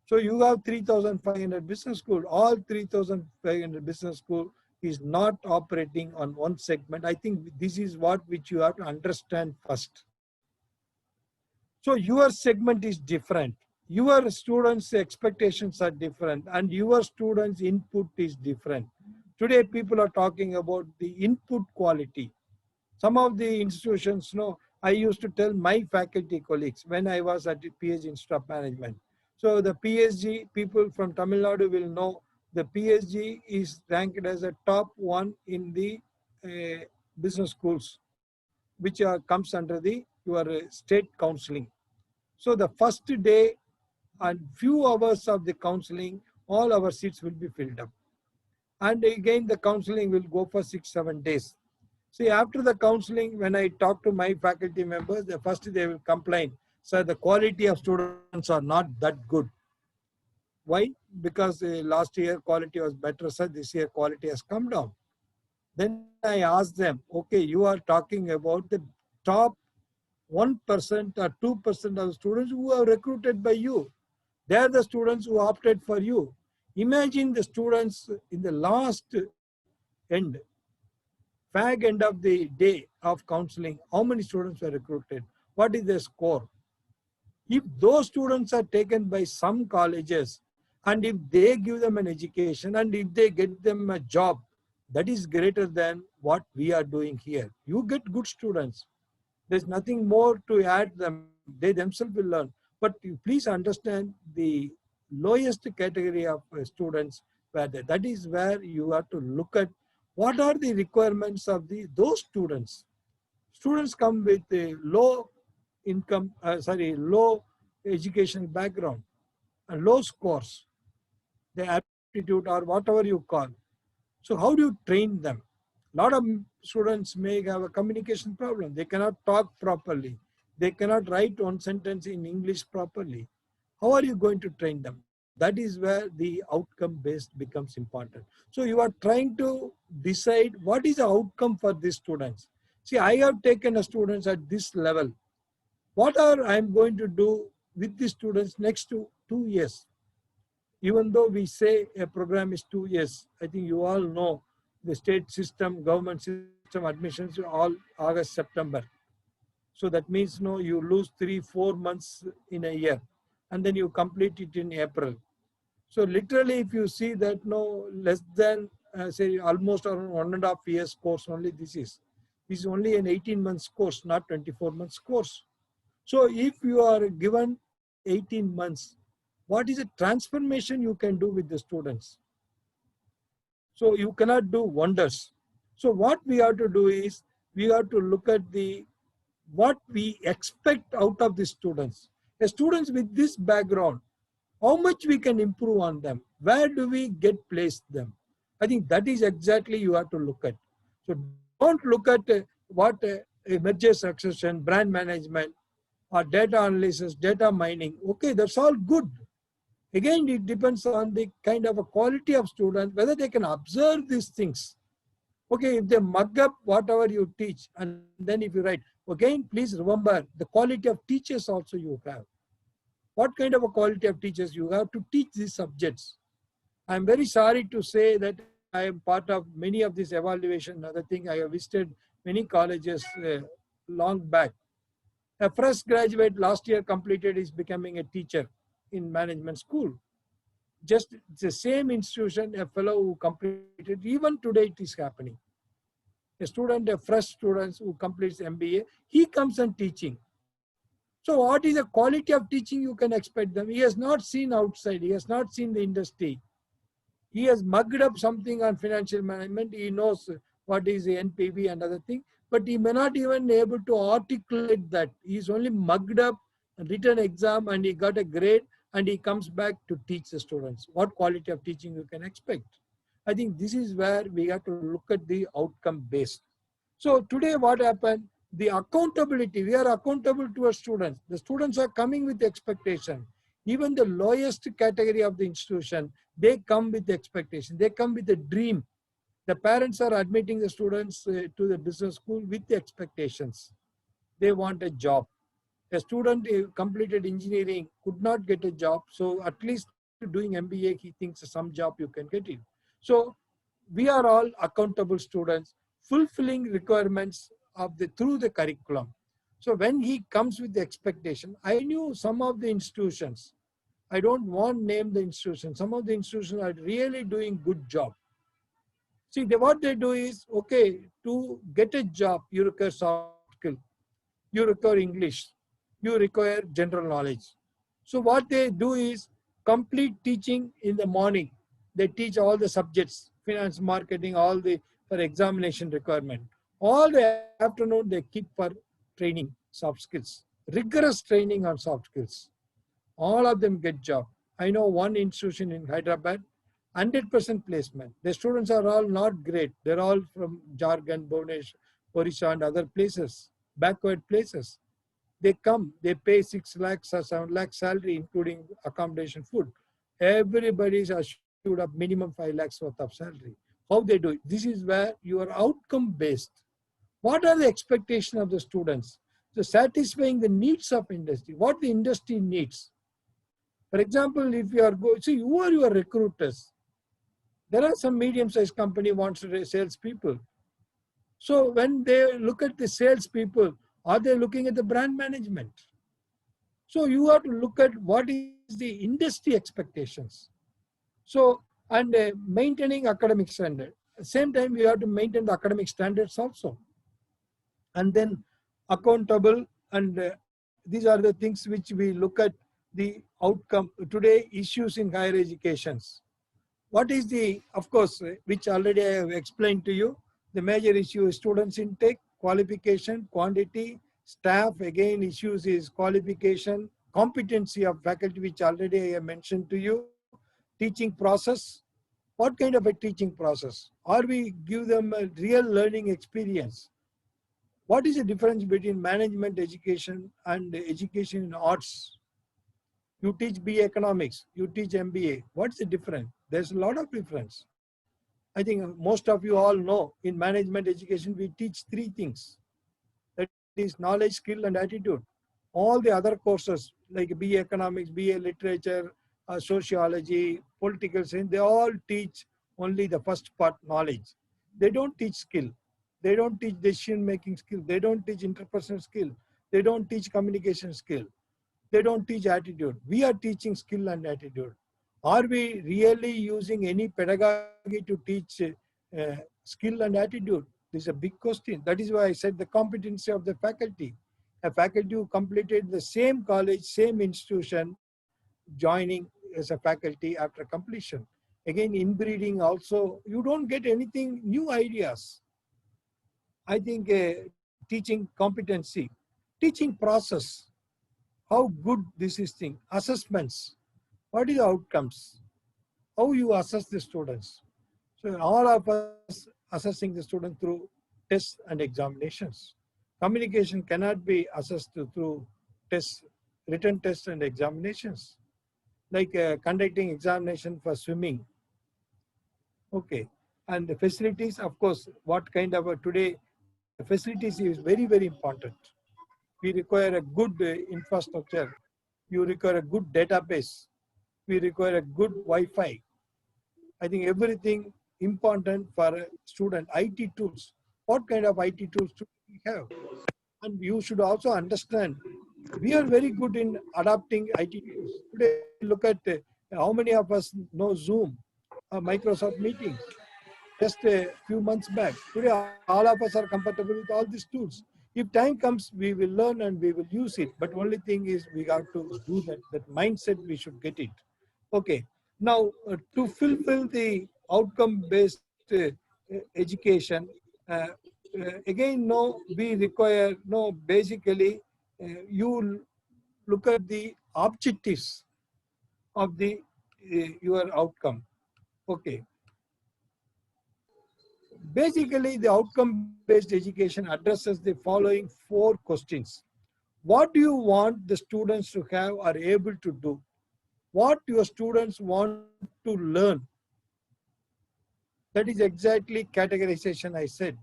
So you have 3,500 business school. All 3,500 business school is not operating on one segment. I think this is what which you have to understand first. So your segment is different. Your students' expectations are different, and your students' input is different. Today, people are talking about the input quality. Some of the institutions, I used to tell my faculty colleagues when I was at the PhD Institute of Management. So the PSG people from Tamil Nadu will know the PSG is ranked as a top one in the business schools, which comes under the your state counseling. So the first day and few hours of the counseling, all our seats will be filled up. And again, the counseling will go for 6-7 days. See, after the counseling, when I talk to my faculty members, the first they will complain, sir, the quality of students are not that good. Why? Because last year quality was better, sir. This year quality has come down. Then I ask them, okay, you are talking about the top 1% or 2% of students who are recruited by you. They are the students who opted for you. Imagine the students in the last end, fag end of the day of counseling, how many students were recruited? What is their score? If those students are taken by some colleges, and if they give them an education, and if they get them a job, that is greater than what we are doing here. You get good students. There's nothing more to add them. They themselves will learn. But you please understand the lowest category of students, that is where you have to look at what are the requirements of those students. Students come with a low income, low education background and low scores, the aptitude or whatever you call. So how do you train them? A lot of students may have a communication problem. They cannot talk properly. They cannot write one sentence in English properly. How are you going to train them? That is where the outcome based becomes important. So you are trying to decide what is the outcome for these students. See, I have taken a students at this level. What are I am going to do with the students next to 2 years? Even though we say a program is 2 years, I think you all know the state system, government system admissions are all August, September. So that means you lose 3-4 months in a year, and then you complete it in April. So literally, if you see that less than say almost around 1.5 years course only this is only an 18 months course, not 24 months course. So if you are given 18 months, what is the transformation you can do with the students? So you cannot do wonders. So what we have to do is we have to look at what we expect out of the students. The students with this background, how much we can improve on them? Where do we get placed them? I think that is exactly you have to look at. So don't look at what merger succession, brand management, or data analysis, data mining. Okay, that's all good. Again, it depends on the kind of a quality of student, whether they can observe these things. Okay, if they mug up whatever you teach, and then if you write, again, please remember the quality of teachers also you have. What kind of a quality of teachers you have to teach these subjects? I'm very sorry to say that I am part of many of this evaluation. Another thing, I have visited many colleges long back. A fresh graduate last year completed is becoming a teacher in management school. Just the same institution, a fellow who completed, even today it is happening. A student, a fresh student who completes MBA, he comes and teaching. So what is the quality of teaching you can expect them? He has not seen outside. He has not seen the industry. He has mugged up something on financial management. He knows what is the NPV and other thing, but he may not even be able to articulate that. He's only mugged up, written exam, and he got a grade, and he comes back to teach the students. What quality of teaching you can expect? I think this is where we have to look at the outcome based. So today what happened? The accountability, we are accountable to our students. The students are coming with expectation. Even the lowest category of the institution, they come with expectation. They come with a dream. The parents are admitting the students to the business school with the expectations. They want a job. A student completed engineering could not get a job. So at least doing MBA, he thinks some job you can get it. So we are all accountable students, fulfilling requirements of through the curriculum. So when he comes with the expectation, I knew some of the institutions, I don't want to name the institutions, some of the institutions are really doing good job. See, what they do is, okay, to get a job, you require soft skill, you require English, you require general knowledge. So what they do is complete teaching in the morning. They teach all the subjects, finance, marketing, all the for examination requirement. All the afternoon they keep for training, soft skills, rigorous training on soft skills. All of them get job. I know one institution in Hyderabad, 100% placement. The students are all not great. They're all from Jharkhand, Bhubaneswar, Orissa and other places, backward places. They come, they pay 6 lakhs or 7 lakhs salary, including accommodation, food. Everybody is assured of minimum 5 lakhs worth of salary. How they do it? This is where you are outcome based. What are the expectations of the students? So satisfying the needs of industry, what the industry needs. For example, if you are going, see, who are your recruiters? There are some medium-sized company wants salespeople. So when they look at the salespeople, are they looking at the brand management? So you have to look at what is the industry expectations. So, and maintaining academic standard. At the same time, you have to maintain the academic standards also. And then accountable, and these are the things which we look at the outcome. Today, issues in higher educations. What is the, of course, which already I have explained to you, the major issue is students intake, qualification, quantity, staff. Again, issues is qualification, competency of faculty, which already I have mentioned to you, teaching process. What kind of a teaching process? Or we give them a real learning experience? What is the difference between management education and education in arts? You teach BA economics, you teach MBA. What's the difference? There's a lot of difference. I think most of you all know in management education, we teach 3 things. That is knowledge, skill, and attitude. All the other courses like BA economics, BA literature, sociology, political science, they all teach only the first part, knowledge. They don't teach skill. They don't teach decision-making skill. They don't teach interpersonal skill. They don't teach communication skill. They don't teach attitude. We are teaching skill and attitude. Are we really using any pedagogy to teach skill and attitude? This is a big question. That is why I said the competency of the faculty. A faculty who completed the same college, same institution, joining as a faculty after completion. Again, inbreeding also, you don't get anything, new ideas. I think teaching competency, teaching process, how good this is thing, assessments, what is the outcomes, how you assess the students. So all of us assessing the student through tests and examinations. Communication cannot be assessed through tests, written tests and examinations. Like conducting examination for swimming. Okay, and the facilities, of course, what kind of today, the facilities is very, very important. We require a good infrastructure. You require a good database. We require a good Wi-Fi. I think everything important for a student. IT tools. What kind of IT tools do we have? And you should also understand, we are very good in adopting IT tools. Today, look at how many of us know Zoom, Microsoft Meetings. Just a few months back. Today, all of us are compatible with all these tools. If time comes, we will learn and we will use it. But only thing is we have to do that mindset, we should get it. Okay. Now, to fulfill the outcome-based education, again, no, we require, no, basically, you look at the objectives of the your outcome. Okay. Basically, the outcome-based education addresses the following 4 questions. What do you want the students to have or able to do? What your students want to learn? That is exactly categorization I said.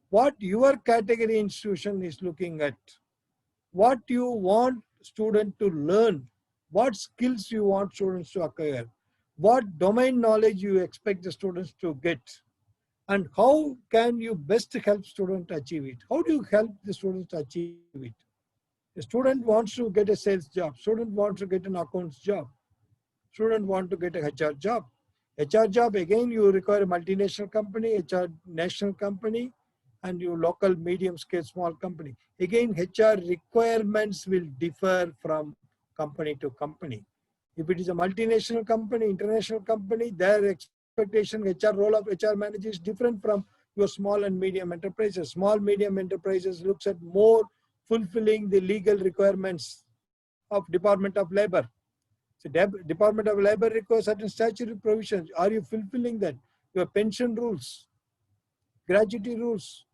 What your category institution is looking at. what you want student to learn, what skills you want students to acquire, what domain knowledge you expect the students to get, and how can you best help student achieve it? How do you help the students to achieve it? A student wants to get a sales job, student wants to get an accounts job, student want to get a HR job. HR job, again, you require a multinational company, HR national company, and your local medium scale small company. Again, HR requirements will differ from company to company. If it is a multinational company, international company, their expectation, HR role of HR manager is different from your small and medium enterprises. Small, medium enterprises looks at more fulfilling the legal requirements of Department of Labor. So Department of Labor requires certain statutory provisions. Are you fulfilling that? Your pension rules, gratuity rules,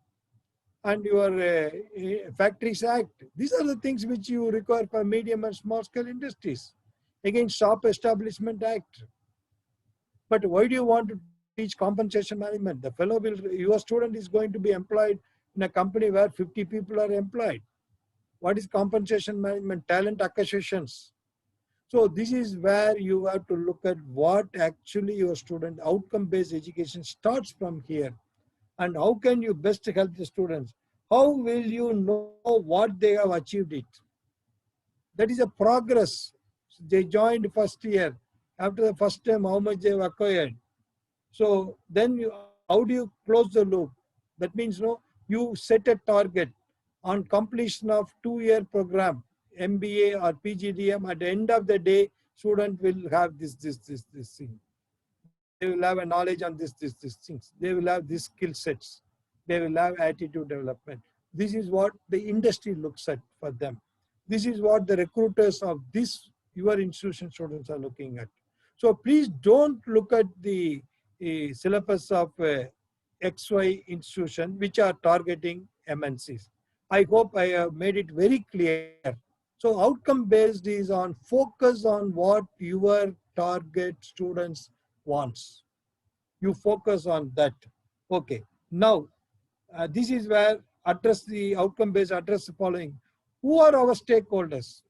and your Factories Act. These are the things which you require for medium and small scale industries. Again, Shop Establishment Act. But why do you want to teach compensation management? The fellow will, your student is going to be employed in a company where 50 people are employed. What is compensation management? Talent acquisitions. So this is where you have to look at what actually your student outcome-based education starts from here, and how can you best help the students? How will you know what they have achieved it? That is a progress. They joined first year. After the first term, how much they have acquired. So then how do you close the loop? That means you set a target on completion of 2-year program, MBA or PGDM. At the end of the day, student will have this thing. They will have a knowledge on this things. They will have these skill sets. They will have attitude development. This is what the industry looks at for them. This is what the recruiters of this your institution students are looking at. So please don't look at the syllabus of XY institution which are targeting MNCs. I hope I have made it very clear. So outcome based is on focus on what your target students wants. You focus on that. Okay. Now, this is where address the outcome based, address the following. Who are our stakeholders?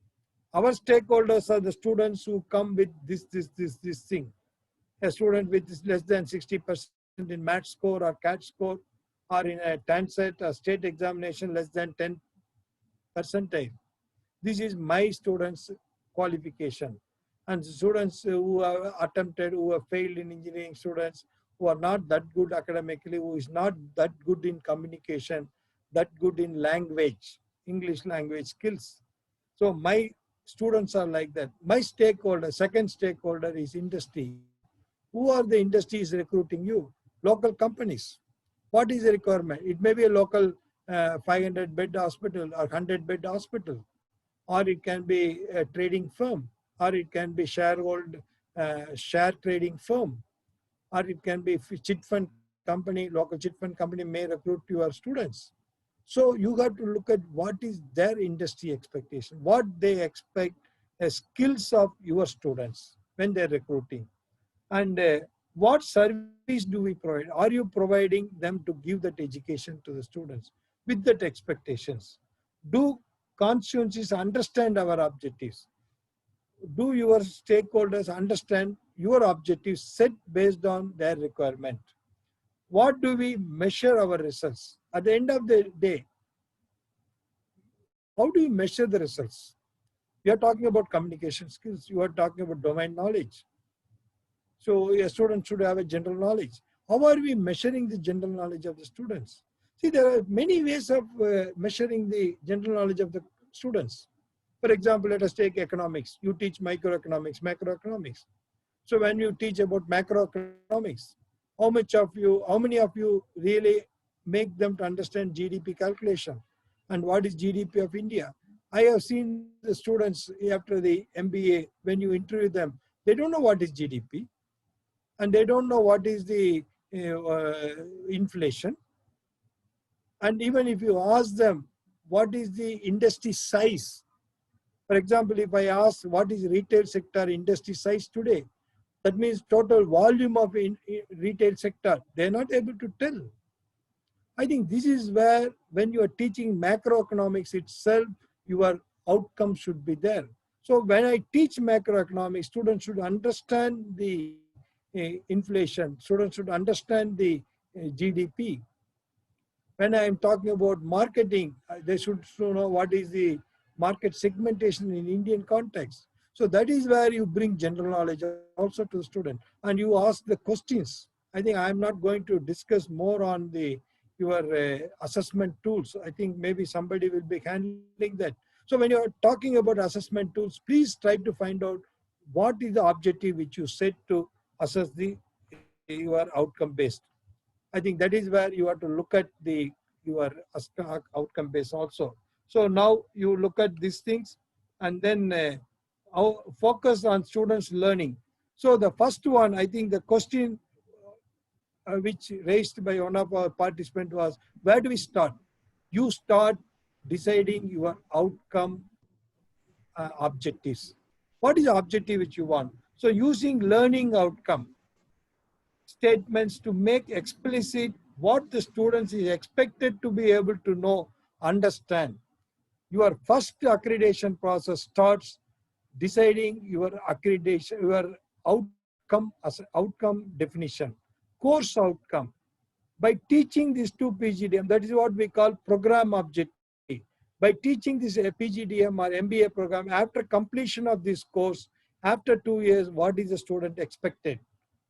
Our stakeholders are the students who come with this thing. A student with less than 60% in math score or CAT score, or in a TANSET or state examination less than 10 percentile. This is my students' qualification. And students who have attempted, who have failed in engineering, students who are not that good academically, who is not that good in communication, that good in language, English language skills. So my students are like that. My stakeholder, second stakeholder is industry. Who are the industries recruiting you? Local companies. What is the requirement? It may be a local 500-bed hospital or 100-bed hospital, or it can be a trading firm, or it can be share trading firm, or it can be chit fund company, local chit fund company may recruit your students. So you have to look at what is their industry expectation, what they expect as skills of your students when they're recruiting. And what service do we provide? Are you providing them to give that education to the students with that expectations? Do constituencies understand our objectives? Do your stakeholders understand your objectives set based on their requirement? What do we measure our results? At the end of the day, how do you measure the results? We are talking about communication skills. You are talking about domain knowledge. So a student should have a general knowledge. How are we measuring the general knowledge of the students? See, there are many ways of measuring the general knowledge of the students. For example, let us take economics. You teach microeconomics, macroeconomics. So when you teach about macroeconomics, how many of you really make them to understand GDP calculation and what is GDP of India? I have seen the students after the MBA, when you interview them, they don't know what is GDP and they don't know what is the inflation. And even if you ask them, what is the industry size? For example, if I ask what is retail sector industry size today, that means total volume of retail sector, they're not able to tell. I think this is where, when you are teaching macroeconomics itself, your outcome should be there. So when I teach macroeconomics, students should understand the inflation. Students should understand the GDP. When I am talking about marketing, they should know what is the market segmentation in Indian context. So that is where you bring general knowledge also to the student, and you ask the questions. I think I am not going to discuss more on the your assessment tools. I think maybe somebody will be handling that. So when you are talking about assessment tools, please try to find out what is the objective which you set to assess the your outcome based. I think that is where you have to look at the your outcome base also. So now you look at these things and then focus on students learning. So the first one, I think the question which raised by one of our participants was, where do we start? You start deciding your outcome objectives. What is the objective which you want? So using learning outcome statements to make explicit what the students is expected to be able to know, understand. Your first accreditation process starts deciding your accreditation, your outcome as outcome definition, course outcome. By teaching these two PGDM, that is what we call program objective. By teaching this PGDM or MBA program, after completion of this course, after 2 years, what is the student expected?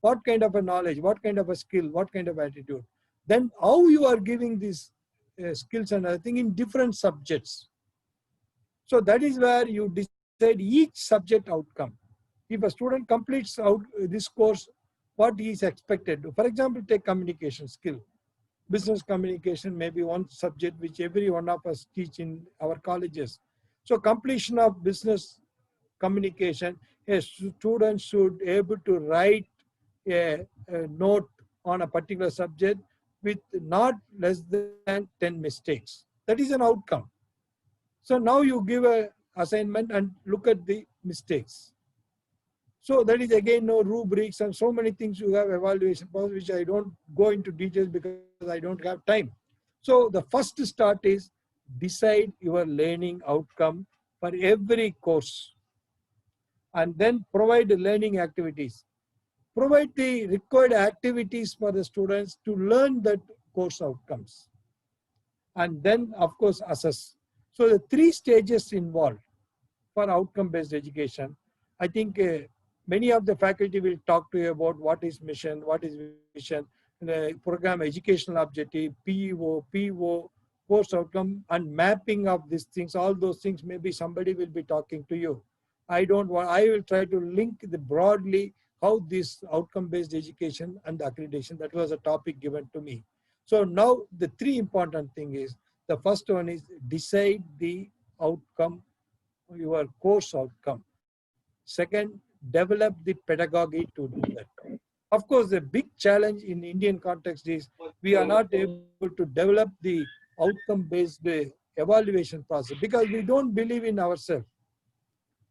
What kind of a knowledge, what kind of a skill, what kind of attitude? Then how you are giving these skills and other thing in different subjects. So that is where you decide each subject outcome. If a student completes out this course, what he is expected to. For example, take communication skill. Business communication may be one subject which every one of us teach in our colleges. So completion of business communication, a student should be able to write a note on a particular subject with not less than 10 mistakes. That is an outcome. So now you give a assignment and look at the mistakes. So that is again no rubrics and so many things you have evaluation process, which I don't go into details because I don't have time. So the first start is decide your learning outcome for every course and then provide learning activities. Provide the required activities for the students to learn that course outcomes. And then of course assess. So the 3 stages involved for outcome-based education. I think many of the faculty will talk to you about what is mission, what is vision, the program educational objective, PEO, PO, course outcome, and mapping of these things. All those things maybe somebody will be talking to you. I will try to link the broadly how this outcome-based education and accreditation, that was a topic given to me. So now the 3 important thing is, the first one is decide the outcome, your course outcome. Second, develop the pedagogy to do that. Of course, the big challenge in Indian context is we are not able to develop the outcome-based evaluation process because we don't believe in ourselves.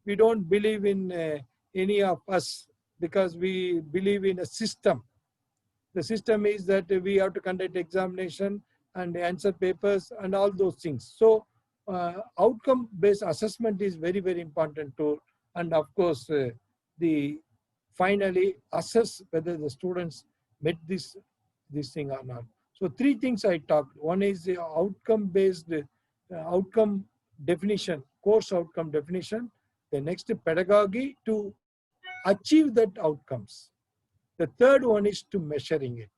We don't believe in any of us because we believe in a system. The system is that we have to conduct examination and answer papers and all those things. So outcome-based assessment is very, very important tool. And of course, the finally assess whether the students met this thing or not. So 3 things I talked. One is the outcome-based outcome definition, course outcome definition. The next pedagogy to achieve that outcomes. The third one is to measuring it.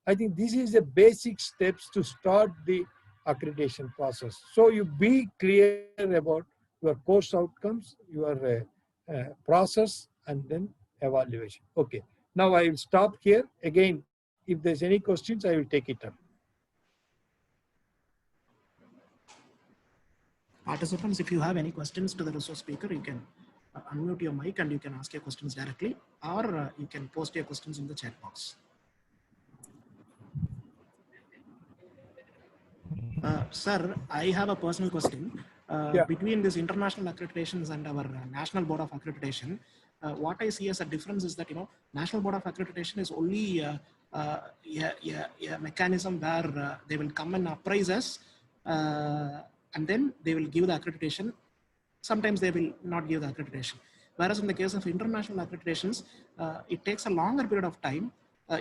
I think this is the basic steps to start the accreditation process. So you be clear about your course outcomes, your process, and then evaluation. Okay, now I will stop here. Again, if there's any questions, I will take it up. Participants, if you have any questions to the resource speaker, you can unmute your mic and you can ask your questions directly, or you can post your questions in the chat box. Sir, I have a personal question. Between these international accreditations and our National Board of Accreditation, what I see as a difference is that, National Board of Accreditation is only a mechanism where they will come and appraise us and then they will give the accreditation. Sometimes they will not give the accreditation. Whereas in the case of international accreditations, it takes a longer period of time.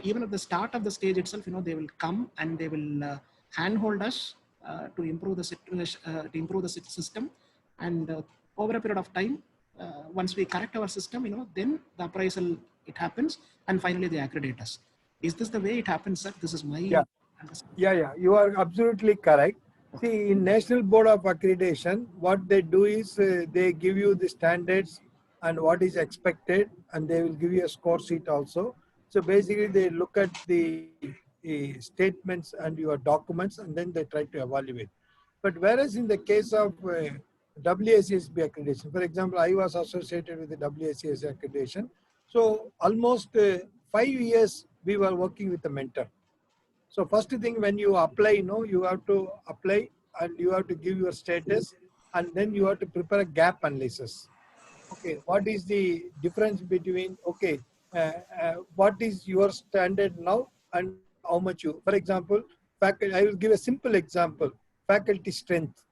Even at the start of the stage itself, they will come and they will handhold us to improve the situation, to improve the system. And over a period of time, once we correct our system, then the appraisal, it happens, and finally they accredit us. Is this the way it happens, sir? This is my understanding. Yeah, you are absolutely correct. See, in National Board of Accreditation, what they do is they give you the standards and what is expected, and they will give you a score sheet also. So basically, they look at the statements and your documents, and then they try to evaluate. But whereas in the case of WACSB accreditation, for example, I was associated with the WACSB accreditation. So almost 5 years we were working with a mentor. So first thing, when you apply, you have to apply and you have to give your status, and then you have to prepare a gap analysis. Okay, what is the difference between, what is your standard now and how much you, for example, faculty, I will give a simple example, faculty strength.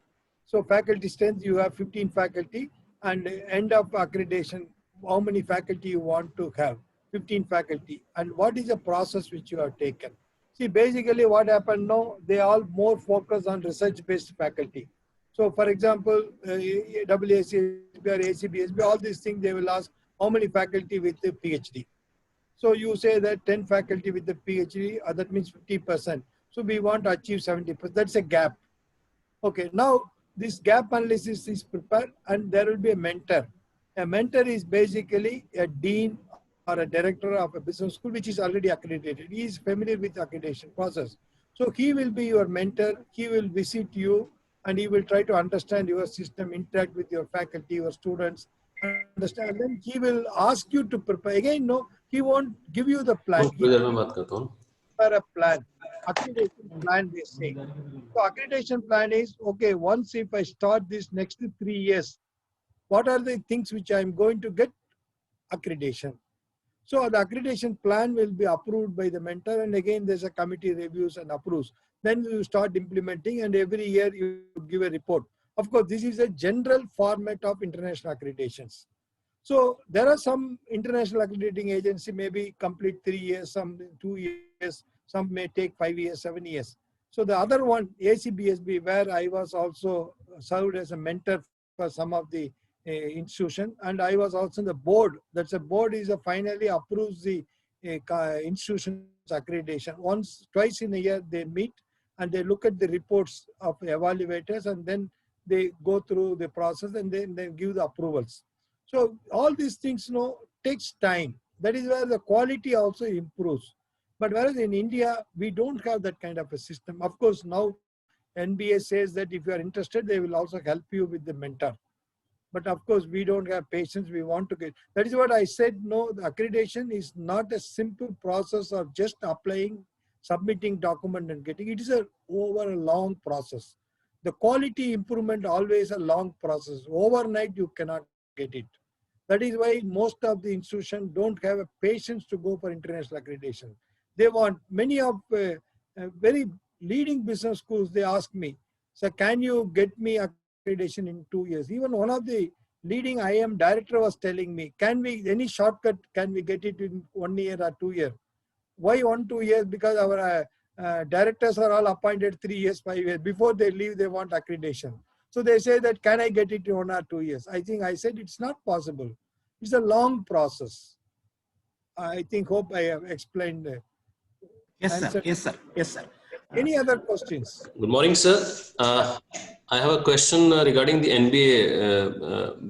So faculty strength, you have 15 faculty, and end of accreditation, how many faculty you want to have? 15 faculty. And what is the process which you have taken? See, basically what happened now, they all more focus on research-based faculty. So for example, WACSB or ACBSB, all these things, they will ask how many faculty with the PhD. So you say that 10 faculty with the PhD, that means 50%. So we want to achieve 70%. That's a gap. Okay, now this gap analysis is prepared and there will be a mentor. A mentor is basically a dean or a director of a business school which is already accredited. He is familiar with the accreditation process. So he will be your mentor, he will visit you, and he will try to understand your system, interact with your faculty, your students, understand. And then he will ask you to prepare. Again, no, he won't give you the plan. He will prepare a plan. Accreditation plan, they say. So accreditation plan is, okay, once if I start this next 3 years, what are the things which I am going to get accreditation? So the accreditation plan will be approved by the mentor, and again there's a committee reviews and approves. Then you start implementing, and every year you give a report. Of course, this is a general format of international accreditations. So there are some international accrediting agency maybe complete 3 years, some 2 years, some may take 5 years, 7 years. So the other one, ACBSB, where I was also served as a mentor for some of the institution, and I was also in the board. That's a board is finally approves the institution's accreditation. Twice in a year they meet and they look at the reports of evaluators, and then they go through the process and then they give the approvals. So all these things takes time. That is where the quality also improves. But whereas in India, we don't have that kind of a system. Of course, now NBA says that if you are interested, they will also help you with the mentor. But of course, we don't have patience. We want to get. That is what I said. No, the accreditation is not a simple process of just applying, submitting document and getting. It is over a long process. The quality improvement always a long process. Overnight, you cannot get it. That is why most of the institutions don't have a patience to go for international accreditation. They want many of very leading business schools. They ask me, "Sir, can you get me accreditation in 2 years?" Even one of the leading IIM director was telling me, any shortcut, can we get it in 1 year or 2 years? Why 1-2 years? Because our directors are all appointed 3 years, 5 years. Before they leave, they want accreditation. So they say that, can I get it in 1 or 2 years? I said, it's not possible. It's a long process. Hope I have explained. Yes, sir. Yes, sir. Yes, sir. Any other questions? Good morning, sir. I have a question regarding the NBA.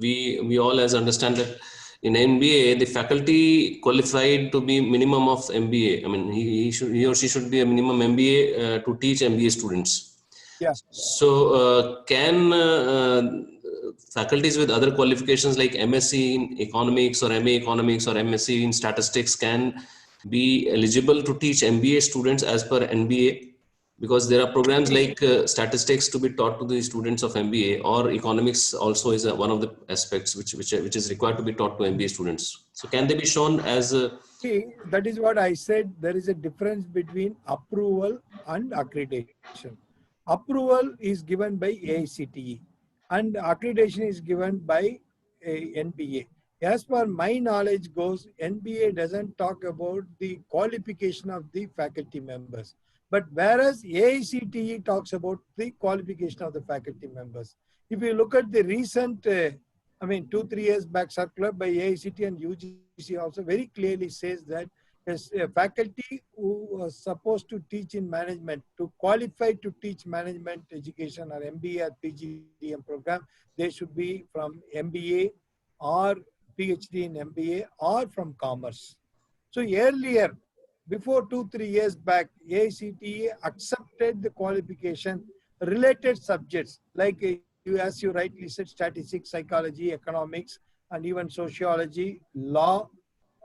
We all as understand that in NBA, the faculty qualified to be minimum of MBA. I mean, he or she should be a minimum MBA to teach MBA students. Yeah. So can faculties with other qualifications like MSc in economics or MA economics or MSc in statistics can be eligible to teach MBA students as per NBA? Because there are programs like statistics to be taught to the students of MBA, or economics also is one of the aspects which is required to be taught to MBA students. So can they be shown as See, that is what I said. There is a difference between approval and accreditation. approval is given by AICTE and accreditation is given by NBA. As per my knowledge goes, NBA doesn't talk about the qualification of the faculty members. But whereas AICTE talks about the qualification of the faculty members. If you look at the recent, 2-3 years back circular by AICTE and UGC also very clearly says that as a faculty who was supposed to teach in management, to qualify to teach management education or MBA or PGDM program, they should be from MBA or PhD in MBA or from commerce. So earlier, before 2-3 years back, AICTE accepted the qualification related subjects like as you rightly said, statistics, psychology, economics, and even sociology, law,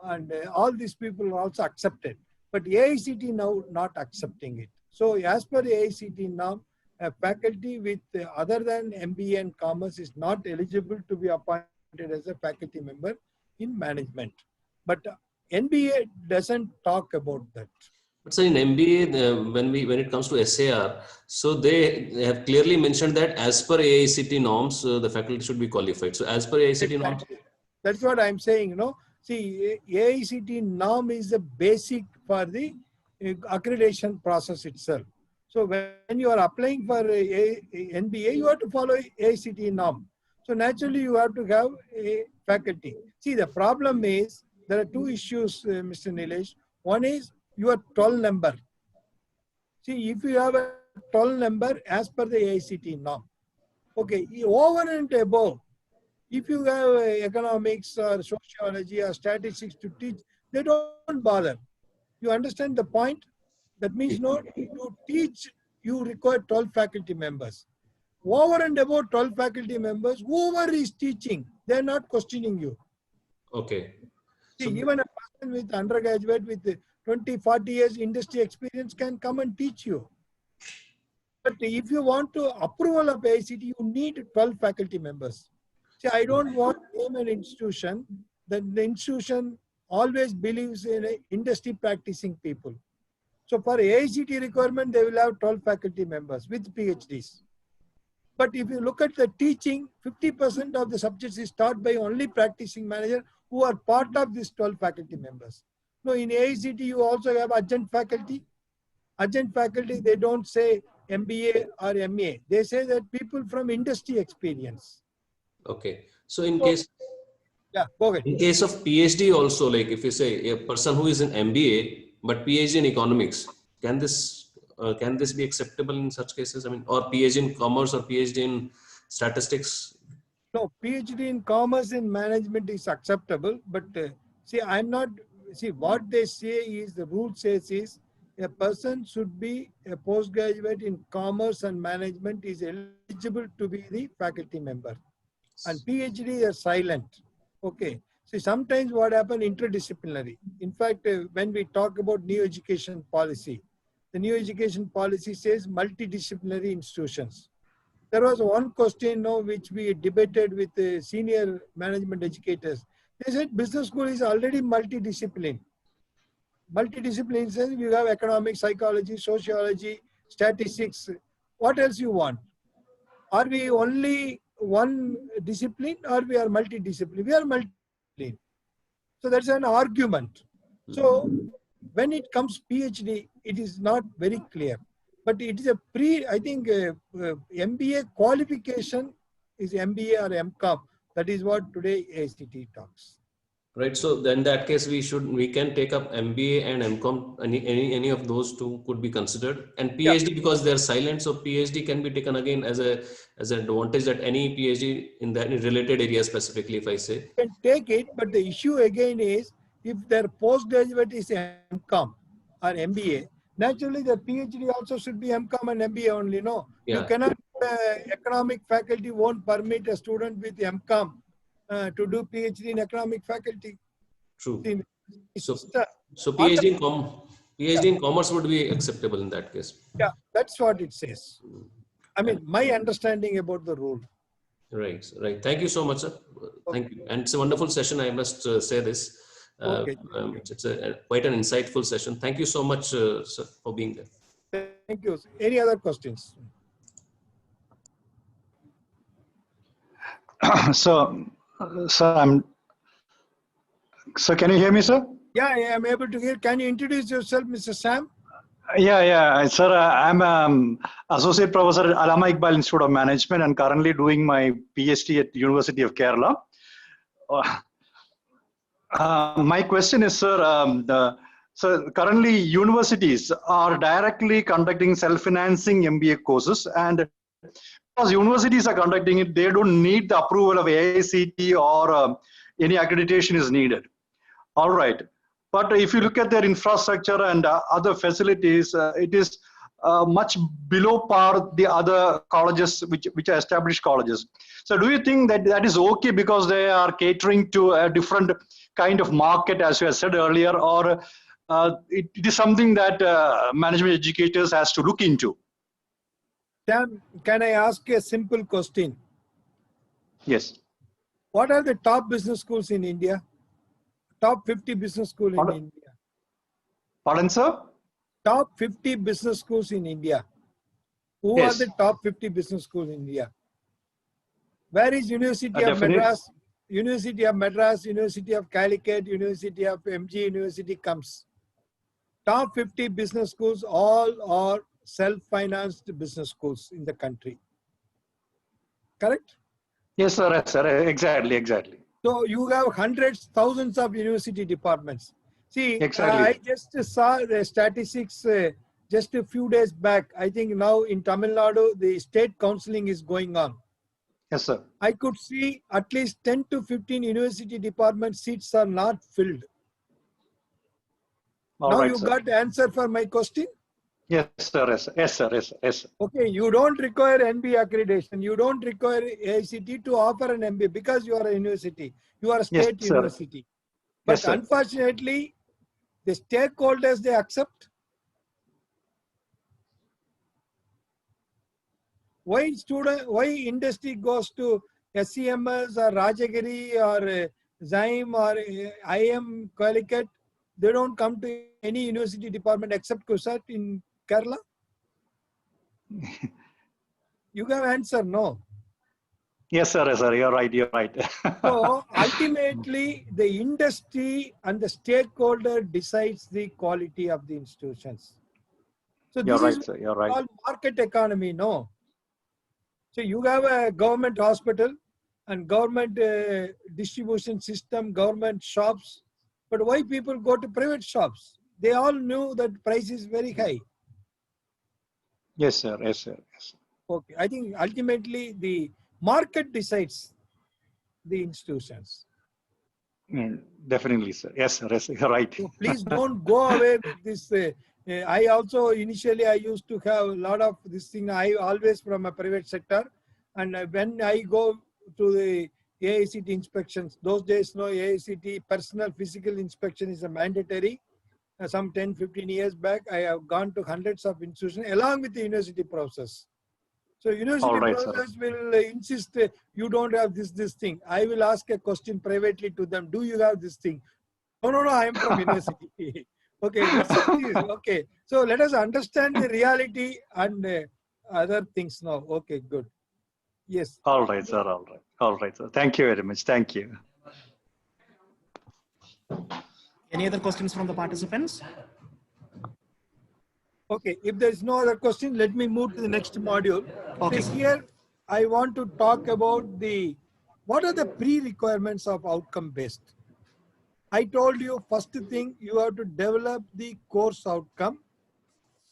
and all these people are also accepted. But AICTE now not accepting it. So as per AICTE now, a faculty with other than MBA and commerce is not eligible to be appointed as a faculty member in management. But NBA doesn't talk about that. But so in MBA, when it comes to SAR, so they have clearly mentioned that as per AICTE norms, the faculty should be qualified. So as per AICTE norms, that's what I'm saying. See, AICTE norm is the basic for the accreditation process itself. So when you are applying for NBA, you have to follow AICTE norm. So naturally, you have to have a faculty. See, the problem is there are two issues, Mr. Nilesh. One is your 12 number. See, if you have a 12 number as per the AICTE norm, okay, over and above, if you have economics or sociology or statistics to teach, they don't bother. You understand the point? That means to teach, you require 12 faculty members. Over and above 12 faculty members, whoever is teaching, they're not questioning you. okay. See, So, even a person with undergraduate with 20, 40 years industry experience can come and teach you. But if you want to approval of AICTE, you need 12 faculty members. See, I don't want to name an institution that the institution always believes in industry practicing people. So for AICTE requirement, they will have 12 faculty members with PhDs. But if you look at the teaching, 50% of the subjects is taught by only practicing manager who are part of these 12 faculty members. No, in AICTE, you also have adjunct faculty. Adjunct faculty, they don't say MBA or MA. They say that people from industry experience. okay. So in case Go ahead. in case of PhD also, like if you say a person who is in MBA but PhD in economics, can this be acceptable in such cases? I mean, or PhD in commerce or PhD in statistics? No, PhD in commerce and management is acceptable, but what they say is, the rule says is, a person should be a postgraduate in commerce and management is eligible to be the faculty member. And PhD is silent. Okay. See, sometimes what happens interdisciplinary. In fact, when we talk about new education policy, the new education policy says multidisciplinary institutions. There was one question which we debated with the senior management educators. They said business school is already multidiscipline. Multidiscipline says you have economics, psychology, sociology, statistics. What else you want? Are we only one discipline or we are multidiscipline? We are multidiscipline. So that's an argument. So when it comes PhD, it is not very clear. But it is MBA qualification is MBA or MCOM. That is what today AICTE talks. Right. So then in that case, we can take up MBA and MCOM. Any of those two could be considered. And PhD, because they're silent, so PhD can be taken again as an advantage that any PhD in that related area specifically, if I say. You can take it, but the issue again is if their postgraduate is MCOM or MBA, naturally the PhD also should be MCOM and MBA only. No, you cannot. Economic faculty won't permit a student with MCOM to do PhD in economic faculty. True. So PhD in commerce would be acceptable in that case. Yeah, that's what it says. I mean, my understanding about the rule. Right. Thank you so much, sir. Thank you. And it's a wonderful session. I must say this. It's quite an insightful session. Thank you so much, sir, for being there. Thank you. Any other questions? So, so can you hear me, sir? Yeah, I am able to hear. Can you introduce yourself, Mr. Sam? Yeah, sir. I'm associate professor at Allama Iqbal Institute of Management and currently doing my PhD at University of Kerala. My question is, sir, so currently universities are directly conducting self-financing MBA courses, and because universities are conducting it, they don't need the approval of AICT or any accreditation is needed. All right. But if you look at their infrastructure and other facilities, it is much below par the other colleges which are established colleges. So do you think that that is okay because they are catering to a different kind of market, as you have said earlier, or it is something that management educators has to look into? Sam, can I ask you a simple question? Yes. What are the top business schools in India? Top 50 business schools in India. Pardon, sir? Top 50 business schools in India. Who Yes. are the top 50 business schools in India? Where is University of Definitely. Madras, University of Madras, University of Calicut, University of MG University comes? Top 50 business schools, all are self-financed business schools in the country. Correct? Yes, sir. Yes, sir. Exactly. So you have hundreds, thousands of university departments. See, Exactly. I just saw the statistics just a few days back. I think now in Tamil Nadu, the state counseling is going on. Yes, sir. I could see at least 10 to 15 university department seats are not filled. All now right, you sir. got the answer for my question? Yes, sir. Yes, sir. Okay, you don't require NB accreditation. You don't require AICT to offer an MBA because you are a university. You are a Yes, state sir. university. But Yes, sir. unfortunately, the stakeholders, they accept. Why industry goes to SCMS or Rajagiri or Zaim or IM Calicut? They don't come to any university department except CUSAT in Kerala? You have answer, no. Yes, sir. Yes, sir. You're right. So ultimately, the industry and the stakeholder decides the quality of the institutions. So You're this right, is sir. You're right. called market economy, no? So you have a government hospital and government distribution system, government shops. But why people go to private shops? They all knew that price is very high. Yes, sir. Okay, I think ultimately the market decides the institutions. Definitely, sir. Yes, sir. You're right. So please don't go away with this. I also initially I used to have a lot of this thing. I always from a private sector, and when I go to the AICT inspections, those days no AICT personal physical inspection is a mandatory. Some 10-15 years back, I have gone to hundreds of institutions along with the university process. So university All right, professors will insist you don't have this thing. I will ask a question privately to them. Do you have this thing? No, I am from university. Okay, it's okay. So let us understand the reality and other things now. Okay, good. Yes. All right, sir. All right, sir. Thank you very much. Thank you. Any other questions from the participants? Okay, if there is no other question, let me move to the next module. Okay. So here, I want to talk about what are the pre-requirements of outcome-based. I told you first thing, you have to develop the course outcome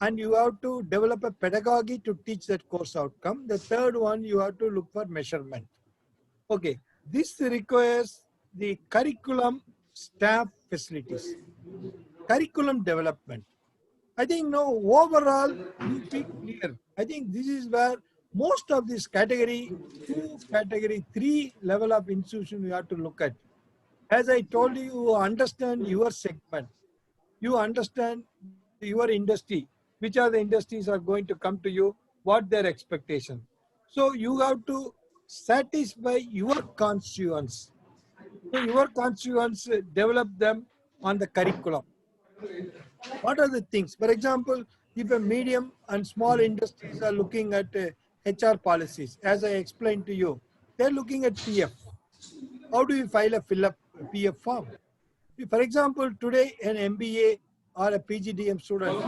and you have to develop a pedagogy to teach that course outcome. The third one, you have to look for measurement. Okay, this requires the curriculum, staff, facilities, curriculum development. I think now overall, you be clear. I think this is where most of this category 2, category 3 level of institution you have to look at. As I told you, you understand your segment. You understand your industry. Which are the industries are going to come to you, what their expectation. So you have to satisfy your constituents. So your constituents develop them on the curriculum. What are the things? For example, if a medium and small industries are looking at HR policies, as I explained to you, they're looking at PF. How do you file a PF form? For example, today an MBA or a PGDM student,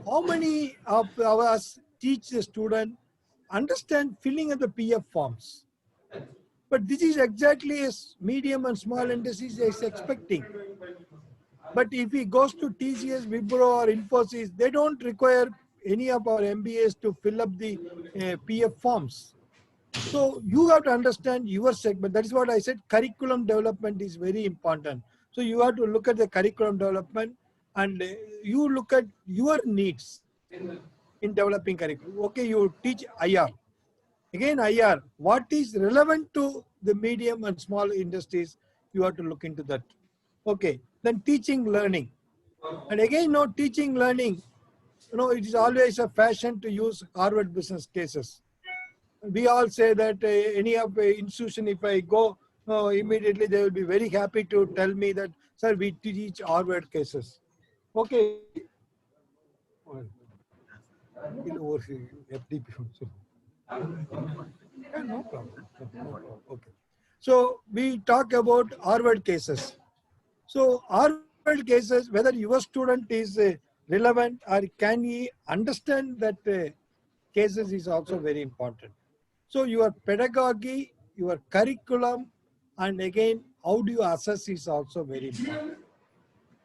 how many of us teach the student understand filling of the PF forms? But this is exactly as medium and small industries is expecting. But if he goes to TCS, Wipro or Infosys, they don't require any of our MBAs to fill up the PF forms. So you have to understand your segment. That is what I said. Curriculum development is very important. So you have to look at the curriculum development and you look at your needs in developing curriculum. Okay, you teach IR. Again, IR, what is relevant to the medium and small industries, you have to look into that. Okay, then teaching learning. And again, no teaching learning, it is always a fashion to use Harvard business cases. We all say that any of the institution, if I go, immediately they will be very happy to tell me that, sir, we teach Harvard cases. Okay. No problem. Okay. So we talk about Harvard cases. So Harvard cases, whether your student is relevant or can he understand that cases is also very important. So your pedagogy, your curriculum, and again, how do you assess is also very important.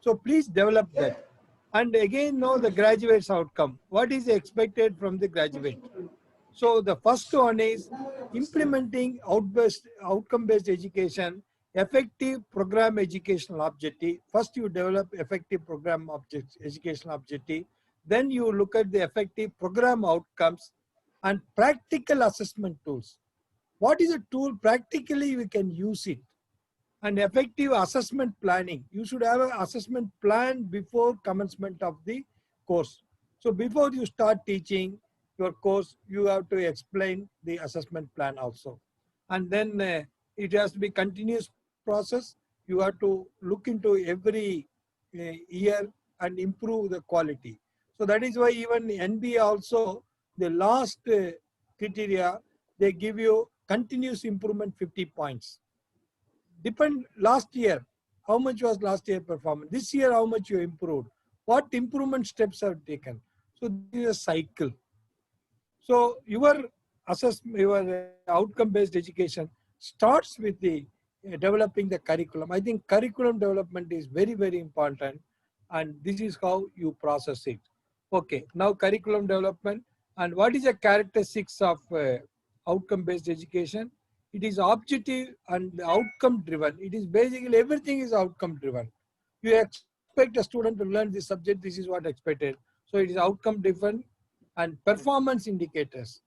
So please develop that. And again, know the graduate's outcome. What is expected from the graduate? So the first one is implementing outcome-based education, effective program educational objective. First you develop effective program educational objective. Then you look at the effective program outcomes and practical assessment tools. What is a tool? Practically we can use it. And effective assessment planning. You should have an assessment plan before commencement of the course. So before you start teaching your course, you have to explain the assessment plan also. And then it has to be continuous process. You have to look into every year and improve the quality. So that is why even NBA also, the last criteria, they give you continuous improvement 50 points. Depend last year, how much was last year performance? This year, how much you improved? What improvement steps have taken? So this is a cycle. So your assessment, your outcome-based education starts with the developing the curriculum. I think curriculum development is very, very important, and this is how you process it. Okay, now curriculum development, and what is the characteristics of outcome-based education? It is objective and outcome driven. It is basically everything is outcome driven. You expect a student to learn this subject, this is what expected. So it is outcome driven and performance indicators.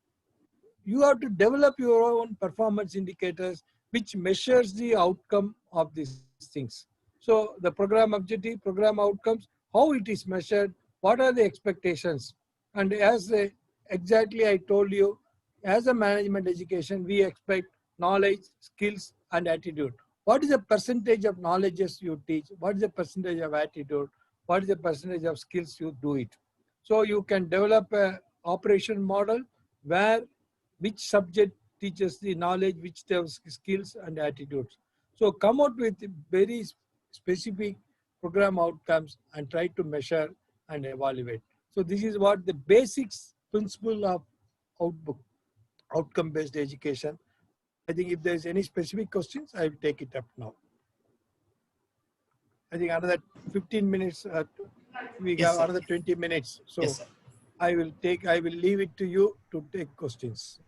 You have to develop your own performance indicators which measures the outcome of these things. So the program objective, program outcomes, how it is measured, what are the expectations. And as exactly I told you, as a management education, we expect knowledge, skills, and attitude. What is the percentage of knowledges you teach? What is the percentage of attitude? What is the percentage of skills you do it? So you can develop an operation model where which subject teaches the knowledge, which the skills and attitudes. So come out with very specific program outcomes and try to measure and evaluate. So this is what the basics principle of outcome-based education. I think if there's any specific questions, I will take it up now. I think another 15 minutes, we Yes, have sir. another 20 minutes. So Yes, sir. I will leave it to you to take questions.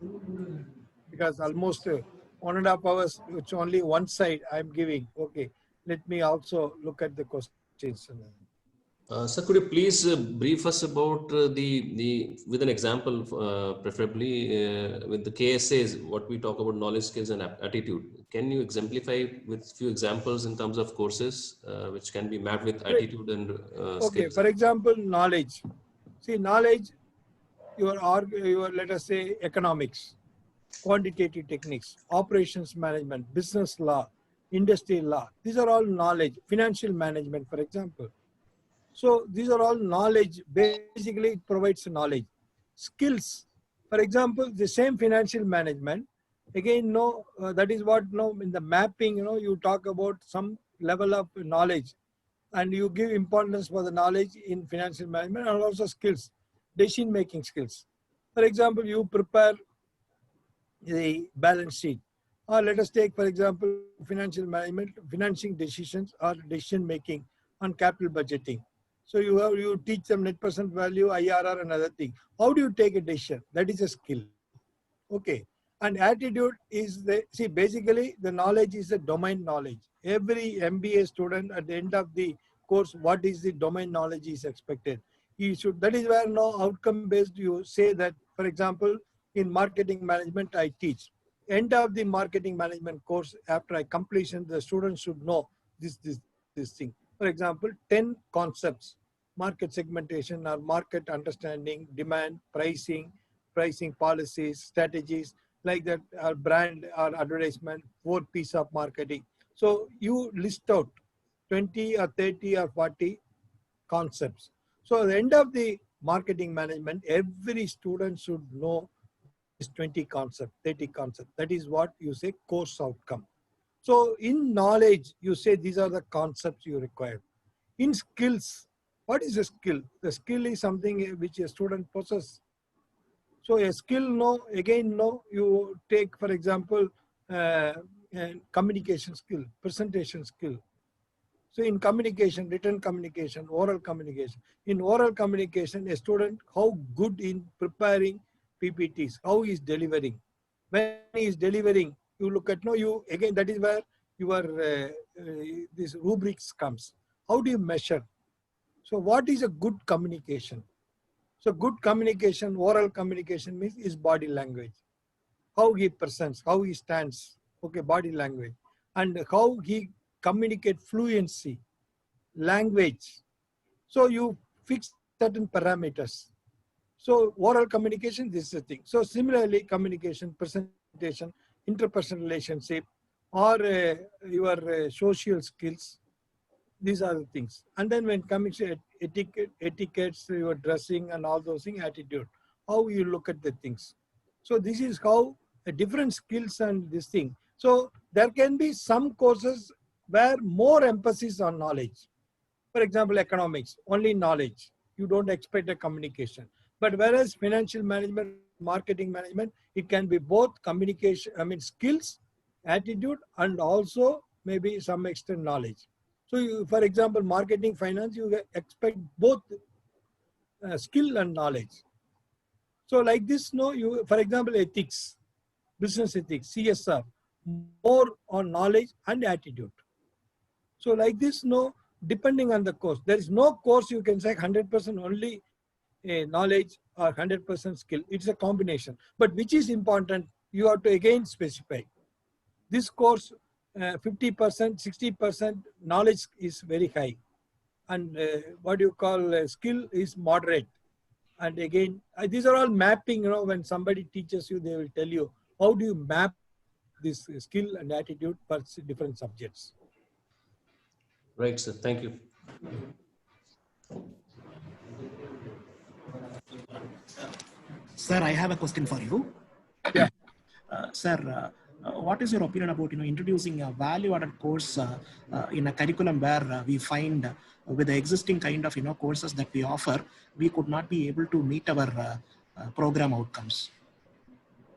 Because almost 1.5 hours, it's only one side I'm giving. Okay, let me also look at the questions. Sir, could you please brief us about with an example, preferably with the KSAs, what we talk about knowledge, skills, and attitude. Can you exemplify with few examples in terms of courses which can be mapped with attitude and skills? Okay, for example, knowledge. See, knowledge, your let us say economics, quantitative techniques, operations management, business law, industry law. These are all knowledge. Financial management, for example. So these are all knowledge. Basically, it provides knowledge. Skills, for example, the same financial management, Again, no, that is what, no, in the mapping, you talk about some level of knowledge and you give importance for the knowledge in financial management and also skills, decision making skills. For example, you prepare the balance sheet, or let us take, for example, financial management, financing decisions or decision making on capital budgeting. So you teach them net present value, IRR, and other thing. How do you take a decision? That is a skill. Okay. And attitude is basically the knowledge is a domain knowledge. Every MBA student at the end of the course, what is the domain knowledge is expected. That is where now outcome based you say that, for example, in marketing management, I teach. End of the marketing management course, after I completion, the students should know this thing. For example, 10 concepts, market segmentation or market understanding, demand, pricing policies, strategies, like that, our brand, our advertisement, 4 piece of marketing. So you list out 20 or 30 or 40 concepts. So at the end of the marketing management, every student should know this 20 concept, 30 concept. That is what you say course outcome. So in knowledge, you say these are the concepts you require. In skills, what is a skill? The skill is something which a student possesses. So a skill, no, again, no, you take, for example, communication skill, presentation skill. So in communication, written communication, oral communication. In oral communication, a student, how good in preparing PPTs, how he is delivering. When he is delivering, you look at, no, you, again, that is where your, this rubrics comes. How do you measure? So what is a good communication? So good communication, oral communication means is body language. How he presents, how he stands, okay, body language. And how he communicate fluency, language. So you fix certain parameters. So oral communication, this is the thing. So similarly, communication, presentation, interpersonal relationship, or your social skills, these are the things. And then when coming to etiquettes, your dressing and all those things, attitude, how you look at the things. So this is how different skills and this thing. So there can be some courses where more emphasis on knowledge. For example, economics, only knowledge. You don't expect a communication. But whereas financial management, marketing management, it can be both communication, skills, attitude, and also maybe some extent knowledge. So you, for example, marketing, finance, you expect both skill and knowledge. So like this, no, you, for example, ethics, business ethics, CSR, more on knowledge and attitude. So like this, no, depending on the course, there is no course you can say 100% only knowledge or 100% skill. It's a combination. But which is important, you have to again specify. This course, 50%, 60% knowledge is very high. And what you call skill is moderate. And again, these are all mapping, when somebody teaches you, they will tell you, how do you map this skill and attitude for different subjects. Right, sir. Thank you. Sir, I have a question for you. Yeah. Sir, what is your opinion about introducing a value-added course in a curriculum where we find with the existing kind of courses that we offer, we could not be able to meet our program outcomes?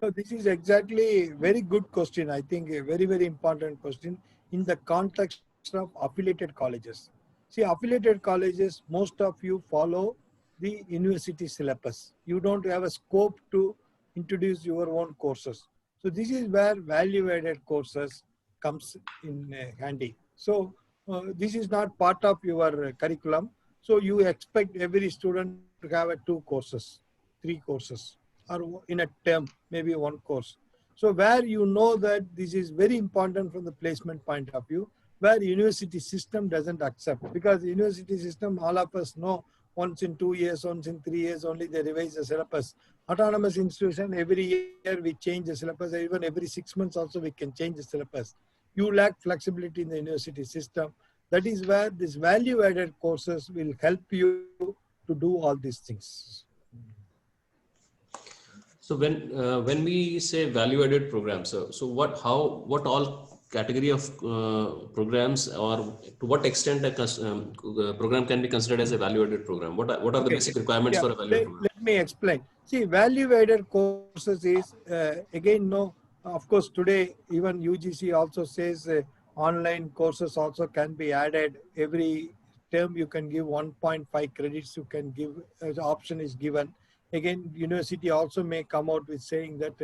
So this is exactly very good question. I think a very, very important question in the context of affiliated colleges. See, affiliated colleges, most of you follow the university syllabus. You don't have a scope to introduce your own courses. So this is where value-added courses comes in handy. So this is not part of your curriculum. So you expect every student to have 2 courses, 3 courses, or in a term, maybe 1 course. So where you know that this is very important from the placement point of view, where university system doesn't accept, because the university system, all of us know, once in 2 years, once in 3 years only they revise the syllabus. Autonomous institution, every year we change the syllabus, even every 6 months also we can change the syllabus. You lack flexibility in the university system. That is where this value-added courses will help you to do all these things. So when we say value-added programs, so what all category of programs, or to what extent program can be considered as a value-added program? What are the Okay. basic requirements Yeah, for a value-added program? let me explain. See, value-added courses is, again, no, of course, today, even UGC also says online courses also can be added. Every term you can give 1.5 credits, you can give, the option is given. Again, university also may come out with saying that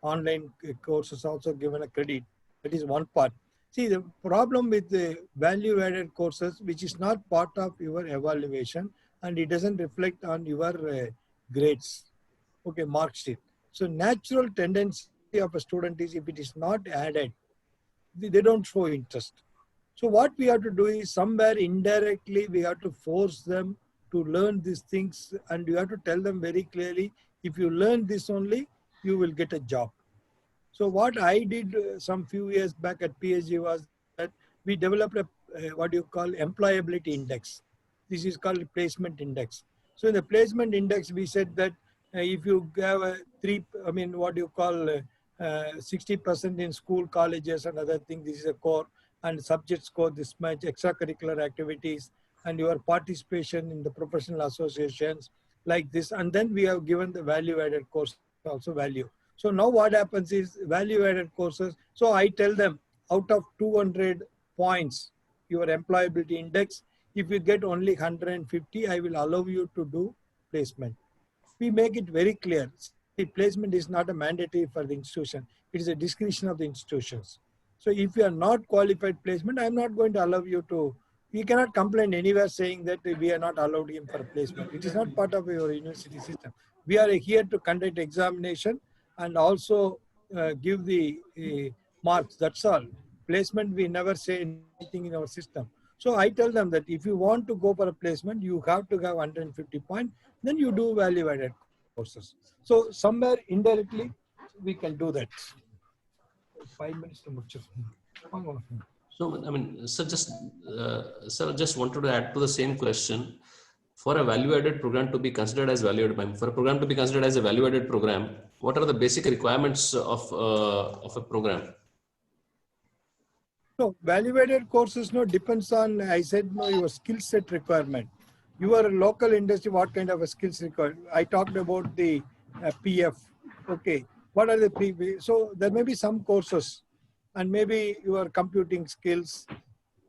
online courses also given a credit. That is one part. See, the problem with the value-added courses, which is not part of your evaluation, and it doesn't reflect on your grades, okay, mark sheet. So natural tendency of a student is, if it is not added, they don't show interest. So what we have to do is, somewhere indirectly we have to force them to learn these things, and you have to tell them very clearly, if you learn this only, you will get a job. So what I did some few years back at PhD was that we developed a what you call employability index. This is called placement index. So in the placement index, we said that if you have a what you call 60% in school, colleges, and other things, this is a core, and subject score this much, extracurricular activities, and your participation in the professional associations, like this, and then we have given the value-added course also value. So now what happens is, value-added courses. So I tell them, out of 200 points, your employability index, if you get only 150, I will allow you to do placement. We make it very clear. The placement is not a mandatory for the institution. It is a discretion of the institutions. So if you are not qualified placement, I am not going to allow you to. You cannot complain anywhere saying that we are not allowed him for placement. It is not part of your university system. We are here to conduct examination and also give the marks. That's all. Placement, we never say anything in our system. So I tell them that if you want to go for a placement, you have to have 150 points. Then you do value-added courses. So somewhere indirectly, we can do that. 5 minutes to much. So, I mean, sir, just wanted to add to the same question. For a value-added program to be considered as value-added, for a program to be considered as a value-added program, what are the basic requirements of a program? No, value-added courses depends on, I said, your skill set requirement. Your local industry, what kind of a skills required? I talked about the PF. Okay, what are the PF? So there may be some courses, and maybe your computing skills,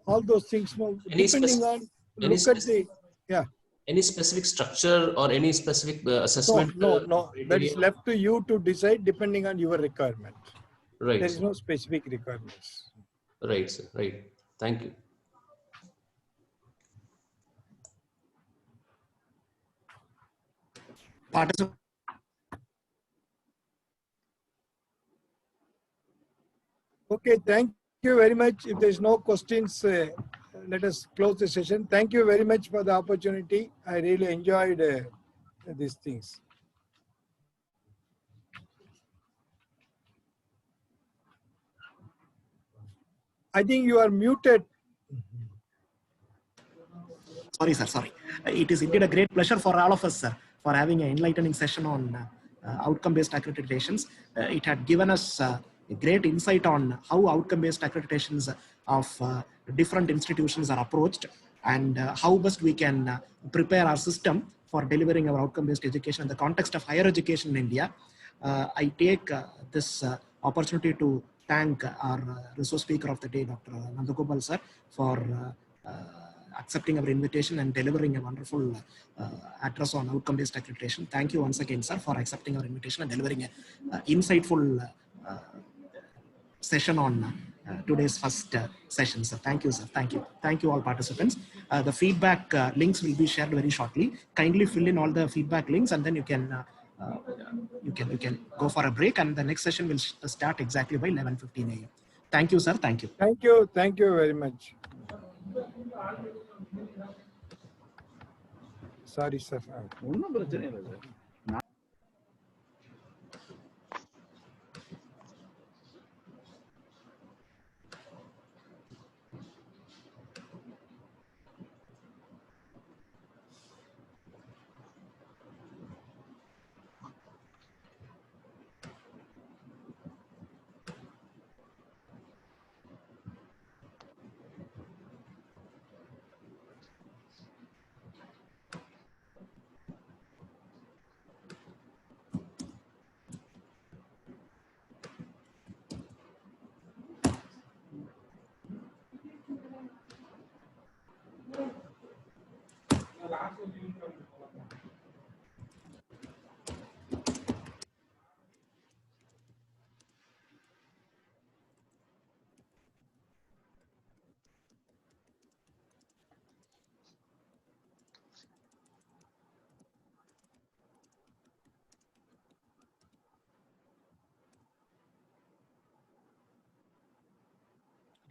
all those things. Depending on, look at the, yeah. Any specific structure or any specific assessment? No. That is left to you to decide depending on your requirement. Right. There is no specific requirements. Right, sir. Right. Thank you. Participant. Okay, thank you very much. If there's no questions, let us close the session. Thank you very much for the opportunity. I really enjoyed these things. I think you are muted. Sorry, sir. Sorry. It is indeed a great pleasure for all of us, sir, for having an enlightening session on outcome-based accreditations. It had given us a great insight on how outcome-based accreditations of different institutions are approached, and how best we can prepare our system for delivering our outcome-based education in the context of higher education in India. I take this opportunity to thank our resource speaker of the day, Dr. Nandagopal sir, for accepting our invitation and delivering a wonderful address on outcome-based accreditation. Thank you once again, sir, for accepting our invitation and delivering an insightful session on today's first session, sir. Thank you, sir. Thank you. Thank you all participants. The feedback links will be shared very shortly. Kindly fill in all the feedback links, and then you can go for a break, and the next session will start exactly by 11:15 a.m. Thank you, sir. Thank you. Thank you. Thank you very much. Sorry, sir.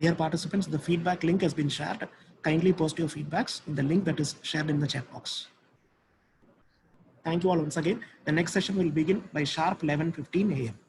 Dear participants, the feedback link has been shared. Kindly post your feedbacks in the link that is shared in the chat box. Thank you all once again. The next session will begin by sharp 11:15 a.m.